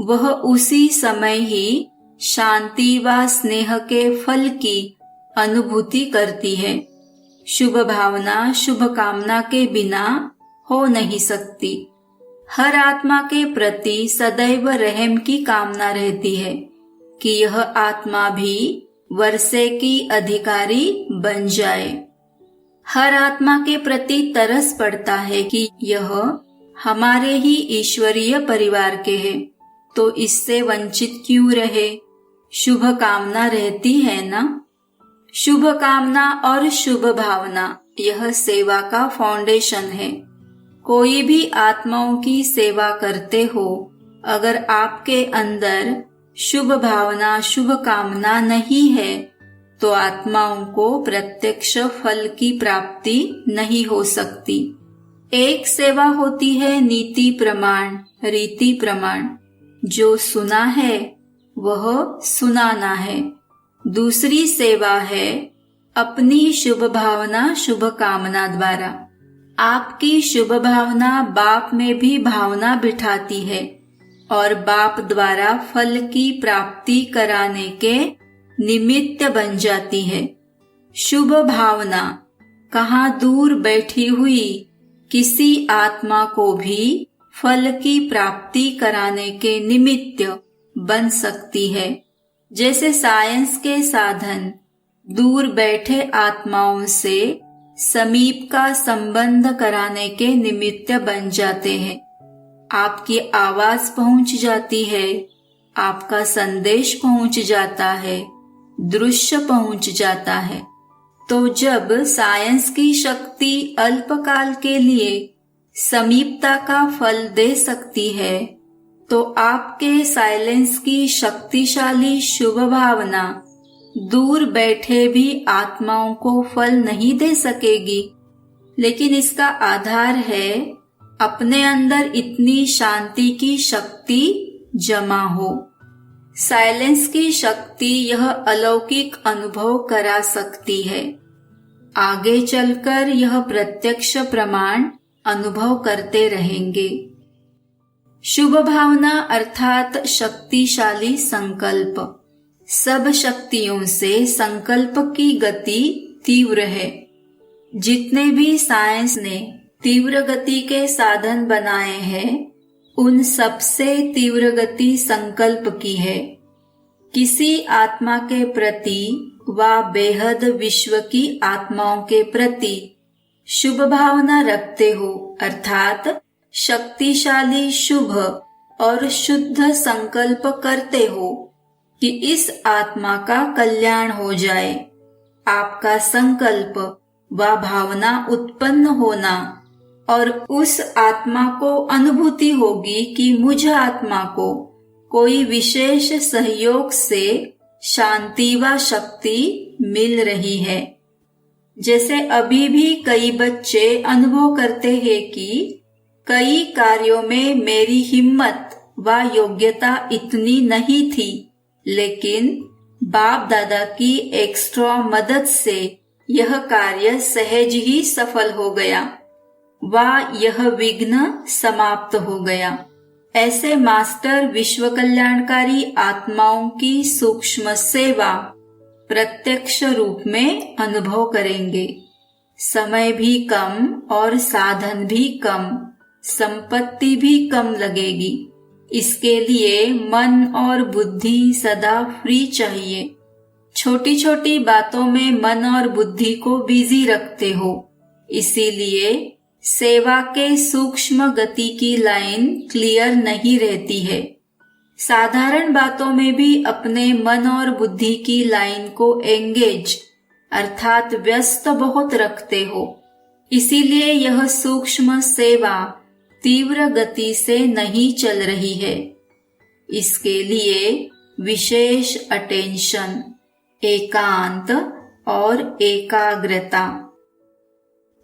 वह उसी समय ही शांति व स्नेह के फल की अनुभूति करती है। शुभ भावना शुभ कामना के बिना हो नहीं सकती। हर आत्मा के प्रति सदैव रहम की कामना रहती है कि यह आत्मा भी वर्षे की अधिकारी बन जाए। हर आत्मा के प्रति तरस पड़ता है कि यह हमारे ही ईश्वरीय परिवार के हैं, तो इससे वंचित क्यों रहे। शुभ कामना रहती है ना। शुभ कामना और शुभ भावना यह सेवा का फाउंडेशन है। कोई भी आत्माओं की सेवा करते हो, अगर आपके अंदर शुभ भावना शुभ कामना नहीं है, तो आत्माओं को प्रत्यक्ष फल की प्राप्ति नहीं हो सकती। एक सेवा होती है नीति प्रमाण, रीति प्रमाण। जो सुना है वह सुनाना है। दूसरी सेवा है अपनी शुभ भावना शुभ कामना द्वारा। आपकी शुभ भावना बाप में भी भावना बिठाती है और बाप द्वारा फल की प्राप्ति कराने के निमित्त बन जाती है। शुभ भावना कहाँ दूर बैठी हुई किसी आत्मा को भी फल की प्राप्ति कराने के निमित्त बन सकती है। जैसे साइंस के साधन दूर बैठे आत्माओं से समीप का संबंध कराने के निमित्त बन जाते हैं। आपकी आवाज पहुंच जाती है आपका संदेश पहुंच जाता है, दृश्य पहुंच जाता है। तो जब साइंस की शक्ति अल्पकाल के लिए समीपता का फल दे सकती है, तो आपके साइलेंस की शक्तिशाली शुभ भावना दूर बैठे भी आत्माओं को फल नहीं दे सकेगी। लेकिन इसका आधार है अपने अंदर इतनी शांति की शक्ति जमा हो। साइलेंस की शक्ति यह अलौकिक अनुभव करा सकती है। आगे चलकर यह प्रत्यक्ष प्रमाण अनुभव करते रहेंगे। शुभ भावना अर्थात शक्तिशाली संकल्प। सब शक्तियों से संकल्प की गति तीव्र है। जितने भी साइंस ने तीव्र गति के साधन बनाए हैं, उन सबसे तीव्र गति संकल्प की है। किसी आत्मा के प्रति व बेहद विश्व की आत्माओं के प्रति शुभ भावना रखते हो, अर्थात शक्तिशाली शुभ और शुद्ध संकल्प करते हो कि इस आत्मा का कल्याण हो जाए। आपका संकल्प व भावना उत्पन्न होना और उस आत्मा को अनुभूति होगी कि मुझ आत्मा को कोई विशेष सहयोग से शांति व शक्ति मिल रही है। जैसे अभी भी कई बच्चे अनुभव करते हैं कि कई कार्यों में मेरी हिम्मत व योग्यता इतनी नहीं थी, लेकिन बाप दादा की एक्स्ट्रा मदद से यह कार्य सहज ही सफल हो गया व यह विघ्न समाप्त हो गया। ऐसे मास्टर विश्व कल्याणकारी आत्माओं की सूक्ष्म सेवा प्रत्यक्ष रूप में अनुभव करेंगे। समय भी कम और साधन भी कम, संपत्ति भी कम लगेगी। इसके लिए मन और बुद्धि सदा फ्री चाहिए। छोटी छोटी बातों में मन और बुद्धि को बिजी रखते हो, इसीलिए सेवा के सूक्ष्म गति की लाइन क्लियर नहीं रहती है। साधारण बातों में भी अपने मन और बुद्धि की लाइन को एंगेज अर्थात व्यस्त बहुत रखते हो, इसीलिए यह सूक्ष्म सेवा तीव्र गति से नहीं चल रही है। इसके लिए विशेष अटेंशन, एकांत और एकाग्रता।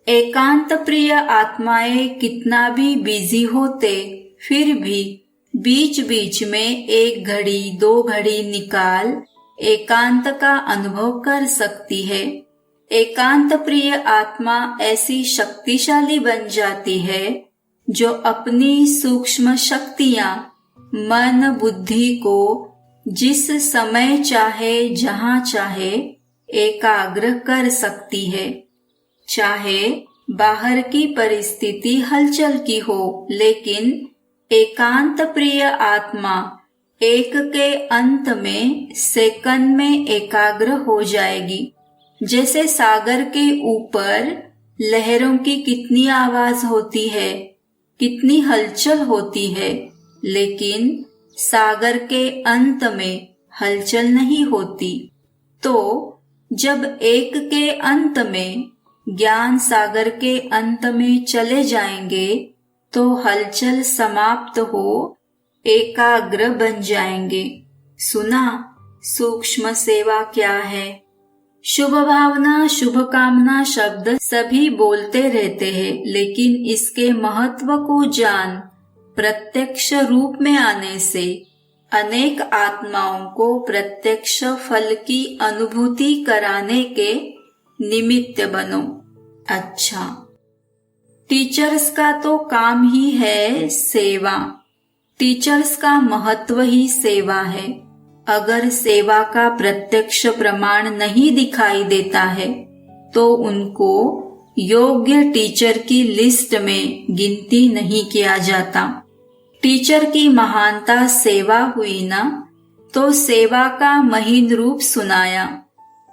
एकांत प्रिय आत्माएं कितना भी बिजी होते, फिर भी बीच बीच में 1 घड़ी 2 घड़ी निकाल एकांत का अनुभव कर सकती है। एकांत प्रिय आत्मा ऐसी शक्तिशाली बन जाती है जो अपनी सूक्ष्म शक्तियां मन बुद्धि को जिस समय चाहे जहां चाहे एकाग्र कर सकती है। चाहे बाहर की परिस्थिति हलचल की हो, लेकिन एकांत प्रिय आत्मा एक के अंत में सेकंड में एकाग्र हो जाएगी। जैसे सागर के ऊपर लहरों की कितनी आवाज होती है, कितनी हलचल होती है, लेकिन सागर के अंत में हलचल नहीं होती। तो जब एक के अंत में ज्ञान सागर के अंत में चले जाएंगे तो हलचल समाप्त हो एकाग्र बन जाएंगे। सुना सूक्ष्म सेवा क्या है? शुभ भावना शुभ कामना शब्द सभी बोलते रहते हैं, लेकिन इसके महत्व को जान प्रत्यक्ष रूप में आने से अनेक आत्माओं को प्रत्यक्ष फल की अनुभूति कराने के निमित्त बनो। अच्छा, टीचर्स का तो काम ही है सेवा। टीचर्स का महत्व ही सेवा है। अगर सेवा का प्रत्यक्ष प्रमाण नहीं दिखाई देता है तो उनको योग्य टीचर की लिस्ट में गिनती नहीं किया जाता। टीचर की महानता सेवा हुई ना, तो सेवा का महीन रूप सुनाया।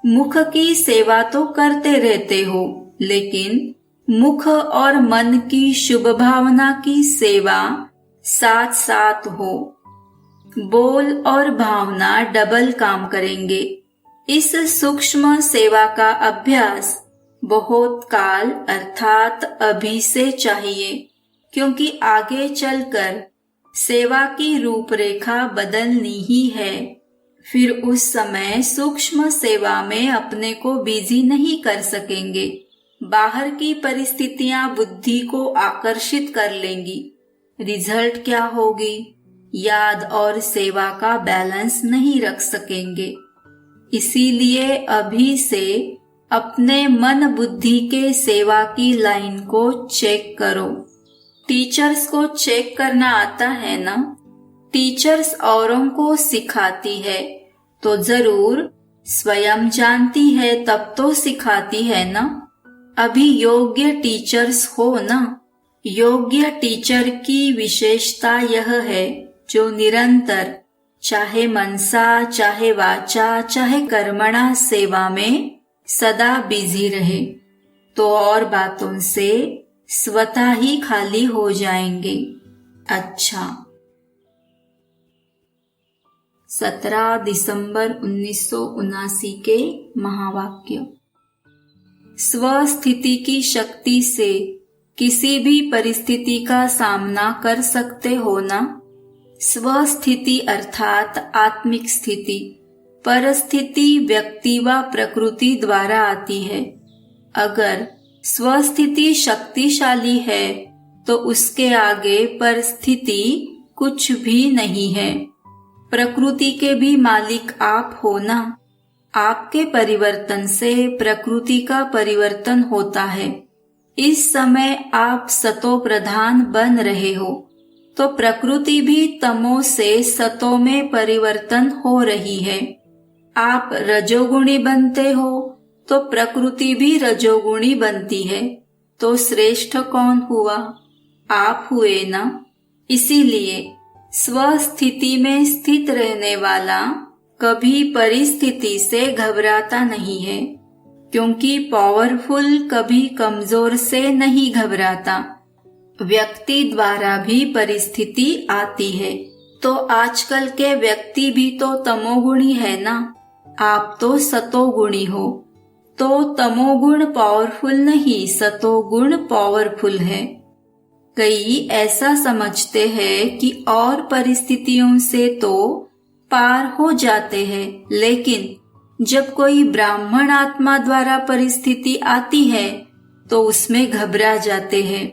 मुख की सेवा तो करते रहते हो, लेकिन मुख और मन की शुभ भावना की सेवा साथ साथ हो। बोल और भावना डबल काम करेंगे। इस सूक्ष्म सेवा का अभ्यास बहुत काल अर्थात अभी से चाहिए, क्योंकि आगे चलकर सेवा की रूपरेखा बदलनी ही है। फिर उस समय सूक्ष्म सेवा में अपने को बिजी नहीं कर सकेंगे। बाहर की परिस्थितियां बुद्धि को आकर्षित कर लेंगी। रिजल्ट क्या होगी? याद और सेवा का बैलेंस नहीं रख सकेंगे। इसीलिए अभी से अपने मन बुद्धि के सेवा की लाइन को चेक करो। टीचर्स को चेक करना आता है ना? टीचर्स औरों को सिखाती है तो जरूर स्वयं जानती है, तब तो सिखाती है ना। अभी योग्य टीचर्स हो ना। योग्य टीचर की विशेषता यह है जो निरंतर चाहे मनसा, चाहे वाचा, चाहे कर्मणा सेवा में सदा बिजी रहे, तो और बातों से स्वतः ही खाली हो जाएंगे। अच्छा, 17 दिसंबर 1979 के महावाक्य। स्वस्थिति की शक्ति से किसी भी परिस्थिति का सामना कर सकते हो ना। स्वस्थिति अर्थात आत्मिक स्थिति। परिस्थिति व्यक्ति व प्रकृति द्वारा आती है। अगर स्वस्थिति शक्तिशाली है तो उसके आगे परिस्थिति कुछ भी नहीं है। प्रकृति के भी मालिक आप हो ना। आपके परिवर्तन से प्रकृति का परिवर्तन होता है। इस समय आप सतो प्रधान बन रहे हो तो प्रकृति भी तमो से सतो में परिवर्तन हो रही है। आप रजोगुणी बनते हो तो प्रकृति भी रजोगुणी बनती है। तो श्रेष्ठ कौन हुआ? आप हुए ना। इसीलिए स्वस्थिति में स्थित रहने वाला कभी परिस्थिति से घबराता नहीं है, क्योंकि पावरफुल कभी कमजोर से नहीं घबराता। व्यक्ति द्वारा भी परिस्थिति आती है, तो आजकल के व्यक्ति भी तो तमोगुणी है ना। आप तो सतोगुणी हो, तो तमोगुण पावरफुल नहीं, सतोगुण पावरफुल है। कई ऐसा समझते हैं कि और परिस्थितियों से तो पार हो जाते हैं, लेकिन जब कोई ब्राह्मण आत्मा द्वारा परिस्थिति आती है तो उसमें घबरा जाते हैं,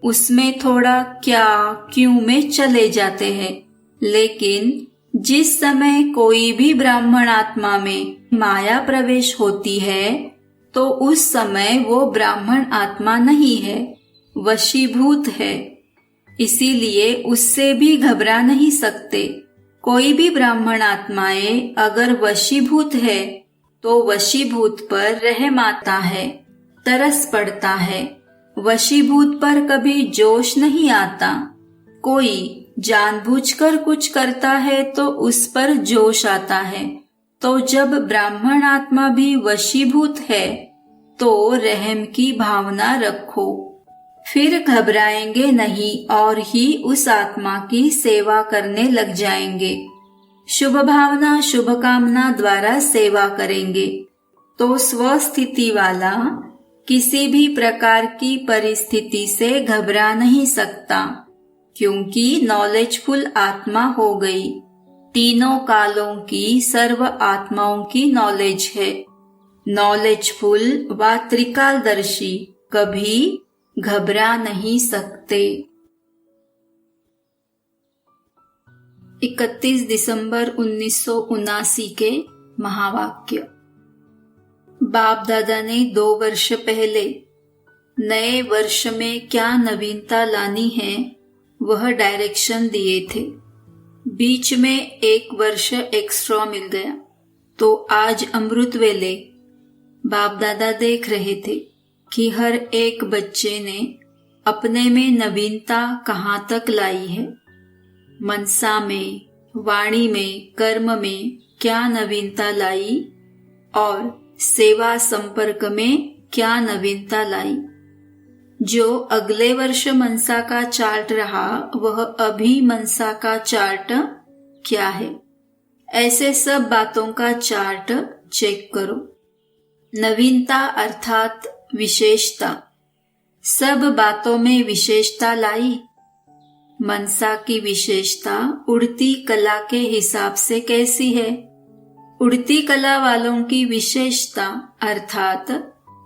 उसमें थोड़ा क्या क्यों में चले जाते हैं। लेकिन जिस समय कोई भी ब्राह्मण आत्मा में माया प्रवेश होती है तो उस समय वो ब्राह्मण आत्मा नहीं है, वशीभूत है। इसीलिए उससे भी घबरा नहीं सकते। कोई भी ब्राह्मण आत्माएं अगर वशीभूत है तो वशीभूत पर रहम आता है, तरस पड़ता है। वशीभूत पर कभी जोश नहीं आता। कोई जानबूझकर कुछ करता है तो उस पर जोश आता है। तो जब ब्राह्मण आत्मा भी वशीभूत है तो रहम की भावना रखो, फिर घबराएंगे नहीं और ही उस आत्मा की सेवा करने लग जाएंगे। शुभ भावना शुभ कामना द्वारा सेवा करेंगे तो स्वस्थिति वाला किसी भी प्रकार की परिस्थिति से घबरा नहीं सकता, क्योंकि नॉलेजफुल आत्मा हो गई। तीनों कालों की सर्व आत्माओं की नॉलेज है। नॉलेजफुल व त्रिकालदर्शी कभी घबरा नहीं सकते। 31 दिसंबर 1979 के महावाक्य। बाप दादा ने 2 वर्ष पहले नए वर्ष में क्या नवीनता लानी है वह डायरेक्शन दिए थे। बीच में 1 वर्ष एक्स्ट्रा मिल गया, तो आज अमृत वेले बाप दादा देख रहे थे कि हर एक बच्चे ने अपने में नवीनता कहाँ तक लाई है। मनसा में, वाणी में, कर्म में क्या नवीनता लाई और सेवा संपर्क में क्या नवीनता लाई। जो अगले वर्ष मनसा का चार्ट रहा वह अभी मनसा का चार्ट क्या है। ऐसे सब बातों का चार्ट चेक करो। नवीनता अर्थात विशेषता। सब बातों में विशेषता लाई। मनसा की विशेषता उड़ती कला के हिसाब से कैसी है? उड़ती कला वालों की विशेषता अर्थात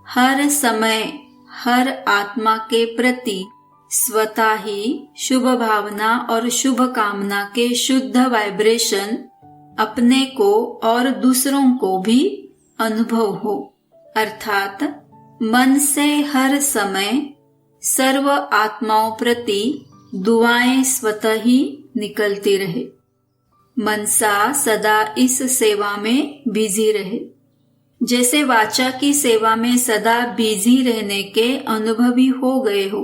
हर समय हर आत्मा के प्रति स्वतः ही शुभ भावना और शुभ कामना के शुद्ध वाइब्रेशन अपने को और दूसरों को भी अनुभव हो। अर्थात मन से हर समय सर्व आत्माओं प्रति दुआएं स्वतः ही निकलती रहे। मनसा सदा इस सेवा में बिजी रहे। जैसे वाचा की सेवा में सदा बिजी रहने के अनुभवी हो गए हो।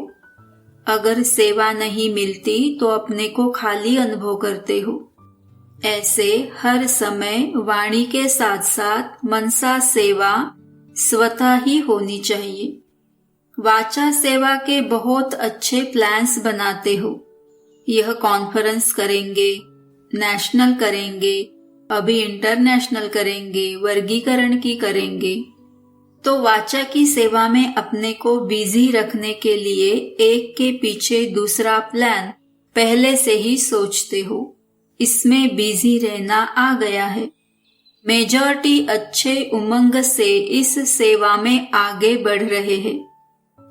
अगर सेवा नहीं मिलती तो अपने को खाली अनुभव करते हो। ऐसे हर समय वाणी के साथ साथ मनसा सेवा स्वतः ही होनी चाहिए। वाचा सेवा के बहुत अच्छे प्लान्स बनाते हो। यह कॉन्फ्रेंस करेंगे, नेशनल करेंगे, अभी इंटरनेशनल करेंगे, वर्गीकरण की करेंगे। तो वाचा की सेवा में अपने को बिजी रखने के लिए एक के पीछे दूसरा प्लान पहले से ही सोचते हो। इसमें बिजी रहना आ गया है। मेजॉरिटी अच्छे उमंग से इस सेवा में आगे बढ़ रहे हैं।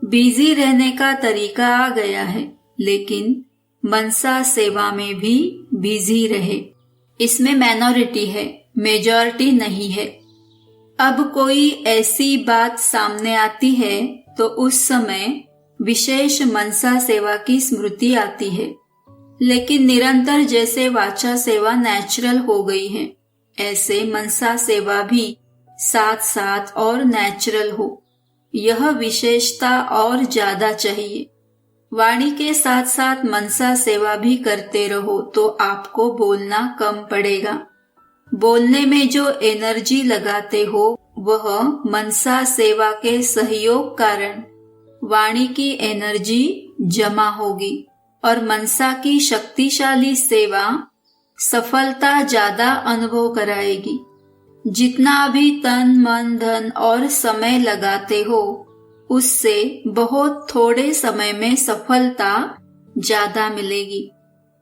बिजी रहने का तरीका आ गया है, लेकिन मनसा सेवा में भी बिजी रहे। इसमें माइनॉरिटी है, मेजॉरिटी नहीं है। अब कोई ऐसी बात सामने आती है तो उस समय विशेष मनसा सेवा की स्मृति आती है। लेकिन निरंतर जैसे वाचा सेवा नेचुरल हो गई है, ऐसे मनसा सेवा भी साथ साथ और नेचुरल हो। यह विशेषता और ज्यादा चाहिए। वाणी के साथ साथ मनसा सेवा भी करते रहो तो आपको बोलना कम पड़ेगा। बोलने में जो एनर्जी लगाते हो वह मनसा सेवा के सहयोग कारण वाणी की एनर्जी जमा होगी और मनसा की शक्तिशाली सेवा सफलता ज्यादा अनुभव कराएगी। जितना भी तन मन धन और समय लगाते हो उससे बहुत थोड़े समय में सफलता ज्यादा मिलेगी।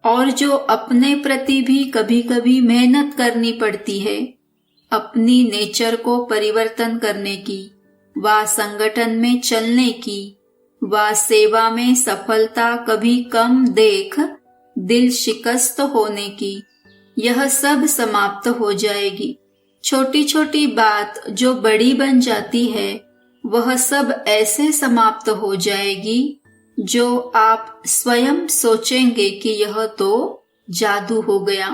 और जो अपने प्रति भी कभी कभी मेहनत करनी पड़ती है, अपनी नेचर को परिवर्तन करने की, व संगठन में चलने की, व सेवा में सफलता कभी कम देख दिल शिकस्त होने की, यह सब समाप्त हो जाएगी। छोटी छोटी बात जो बड़ी बन जाती है वह सब ऐसे समाप्त हो जाएगी जो आप स्वयं सोचेंगे कि यह तो जादू हो गया।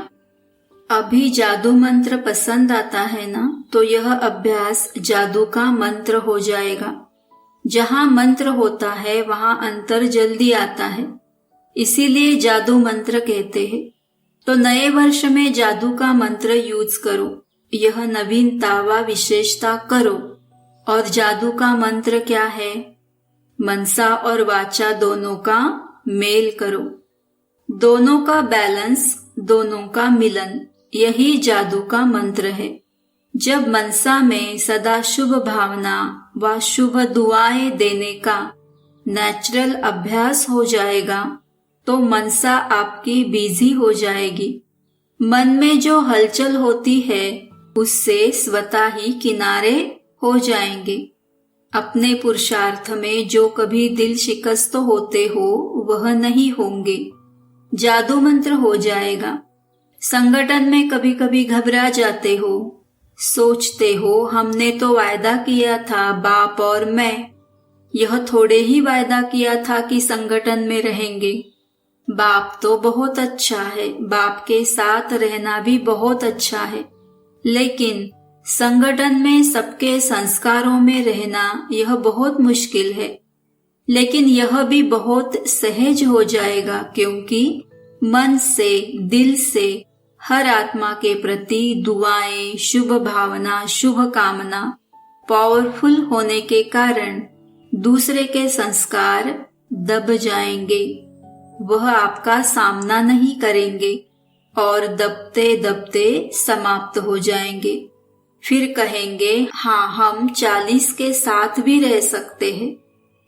अभी जादू मंत्र पसंद आता है ना, तो यह अभ्यास जादू का मंत्र हो जाएगा। जहाँ मंत्र होता है वहाँ अंतर जल्दी आता है, इसीलिए जादू मंत्र कहते हैं। तो नए वर्ष में जादू का मंत्र यूज करो। यह नवीनता व विशेषता करो। और जादू का मंत्र क्या है? मनसा और वाचा दोनों का मेल करो, दोनों का बैलेंस, दोनों का मिलन, यही जादू का मंत्र है। जब मनसा में सदा शुभ भावना व शुभ दुआएं देने का नेचुरल अभ्यास हो जाएगा तो मनसा आपकी बिजी हो जाएगी। मन में जो हलचल होती है उससे स्वतः ही किनारे हो जाएंगे। अपने पुरुषार्थ में जो कभी दिल शिकस्त होते हो वह नहीं होंगे। जादू मंत्र हो जाएगा। संगठन में कभी कभी घबरा जाते हो, सोचते हो हमने तो वायदा किया था बाप और मैं, यह थोड़े ही वायदा किया था कि संगठन में रहेंगे। बाप तो बहुत अच्छा है, बाप के साथ रहना भी बहुत अच्छा है, लेकिन संगठन में सबके संस्कारों में रहना यह बहुत मुश्किल है। लेकिन यह भी बहुत सहज हो जाएगा क्योंकि मन से, दिल से हर आत्मा के प्रति दुआएं, शुभ भावना, शुभ कामना पावरफुल होने के कारण दूसरे के संस्कार दब जाएंगे। वह आपका सामना नहीं करेंगे और दबते दबते समाप्त हो जाएंगे। फिर कहेंगे हाँ, हम 40 के साथ भी रह सकते हैं।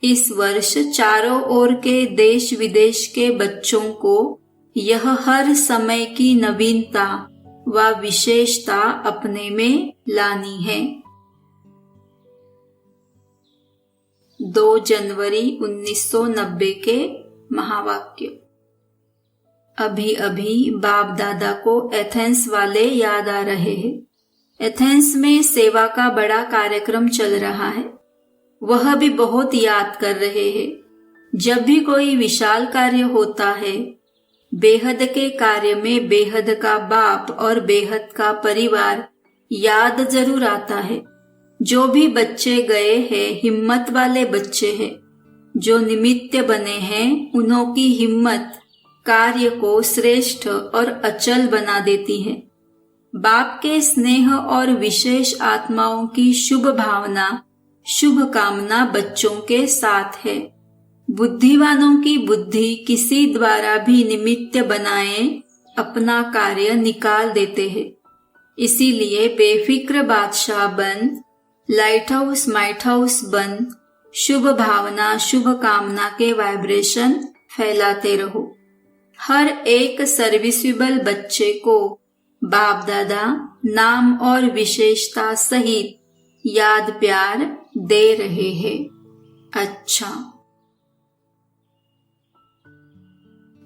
इस वर्ष चारों ओर के देश विदेश के बच्चों को यह हर समय की नवीनता व विशेषता अपने में लानी है। 2 जनवरी 1990 के महावाक्य। अभी अभी बाप दादा को एथेंस वाले याद आ रहे हैं। एथेंस में सेवा का बड़ा कार्यक्रम चल रहा है, वह भी बहुत याद कर रहे हैं। जब भी कोई विशाल कार्य होता है, बेहद के कार्य में बेहद का बाप और बेहद का परिवार याद जरूर आता है। जो भी बच्चे गए हैं हिम्मत वाले बच्चे हैं, जो निमित्त बने हैं उन्हों की हिम्मत कार्य को श्रेष्ठ और अचल बना देती है। बाप के स्नेह और विशेष आत्माओं की शुभ भावना शुभ कामना बच्चों के साथ है। बुद्धिवानों की बुद्धि किसी द्वारा भी निमित्त बनाए अपना कार्य निकाल देते हैं। इसीलिए बेफिक्र बादशाह बन, लाइट हाउस माइट हाउस बन, शुभ भावना शुभ कामना के वाइब्रेशन फैलाते रहो। हर एक सर्विसेबल बच्चे को बाप दादा नाम और विशेषता सहित याद प्यार दे रहे हैं। अच्छा,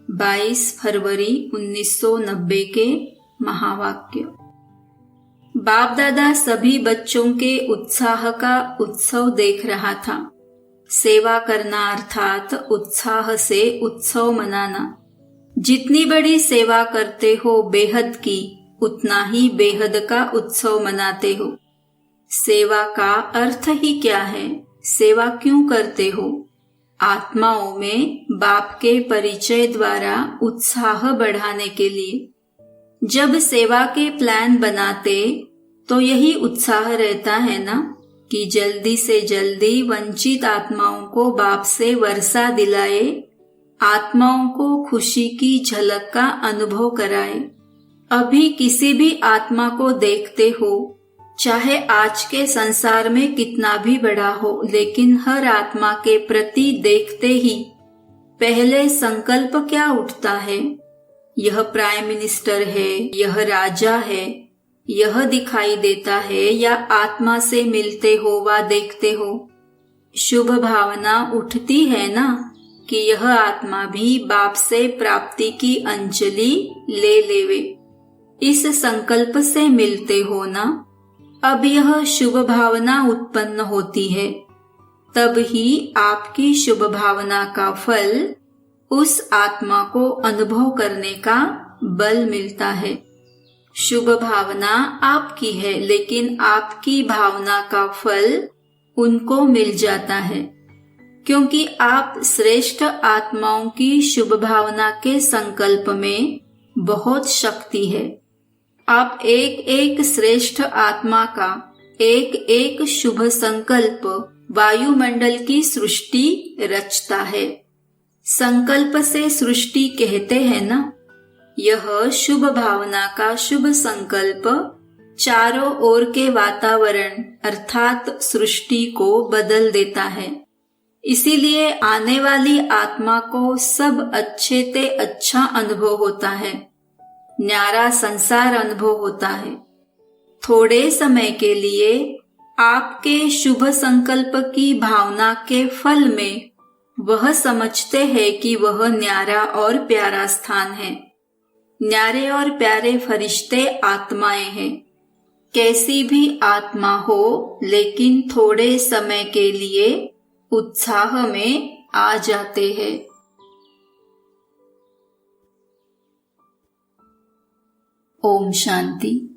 22 फरवरी 1990 के महावाक्य। बाप दादा सभी बच्चों के उत्साह का उत्सव देख रहा था। सेवा करना अर्थात उत्साह से उत्सव मनाना। जितनी बड़ी सेवा करते हो बेहद की, उतना ही बेहद का उत्सव मनाते हो। सेवा का अर्थ ही क्या है? सेवा क्यों करते हो? आत्माओं में बाप के परिचय द्वारा उत्साह बढ़ाने के लिए। जब सेवा के प्लान बनाते तो यही उत्साह रहता है ना, कि जल्दी से जल्दी वंचित आत्माओं को बाप से वर्षा दिलाए, आत्माओं को खुशी की झलक का अनुभव कराए। अभी किसी भी आत्मा को देखते हो, चाहे आज के संसार में कितना भी बड़ा हो, लेकिन हर आत्मा के प्रति देखते ही पहले संकल्प क्या उठता है? यह प्राइम मिनिस्टर है, यह राजा है, यह दिखाई देता है, या आत्मा से मिलते हो व देखते हो? शुभ भावना उठती है ना कि यह आत्मा भी बाप से प्राप्ति की अंजलि ले लेवे। इस संकल्प से मिलते हो ना, अब यह शुभ भावना उत्पन्न होती है। तब ही आपकी शुभ भावना का फल उस आत्मा को अनुभव करने का बल मिलता है। शुभ भावना आपकी है, लेकिन आपकी भावना का फल उनको मिल जाता है, क्योंकि आप श्रेष्ठ आत्माओं की शुभ भावना के संकल्प में बहुत शक्ति है। आप एक एक श्रेष्ठ आत्मा का एक एक शुभ संकल्प वायुमंडल की सृष्टि रचता है। संकल्प से सृष्टि कहते हैं ना। यह शुभ भावना का शुभ संकल्प चारों ओर के वातावरण अर्थात सृष्टि को बदल देता है। इसीलिए आने वाली आत्मा को सब अच्छे ते अच्छा अनुभव होता है, न्यारा संसार अनुभव होता है। थोड़े समय के लिए आपके शुभ संकल्प की भावना के फल में वह समझते हैं कि वह न्यारा और प्यारा स्थान है। न्यारे और प्यारे फरिश्ते आत्माएं हैं। कैसी भी आत्मा हो, लेकिन थोड़े समय के लिए उत्साह में आ जाते हैं। ओम शांति।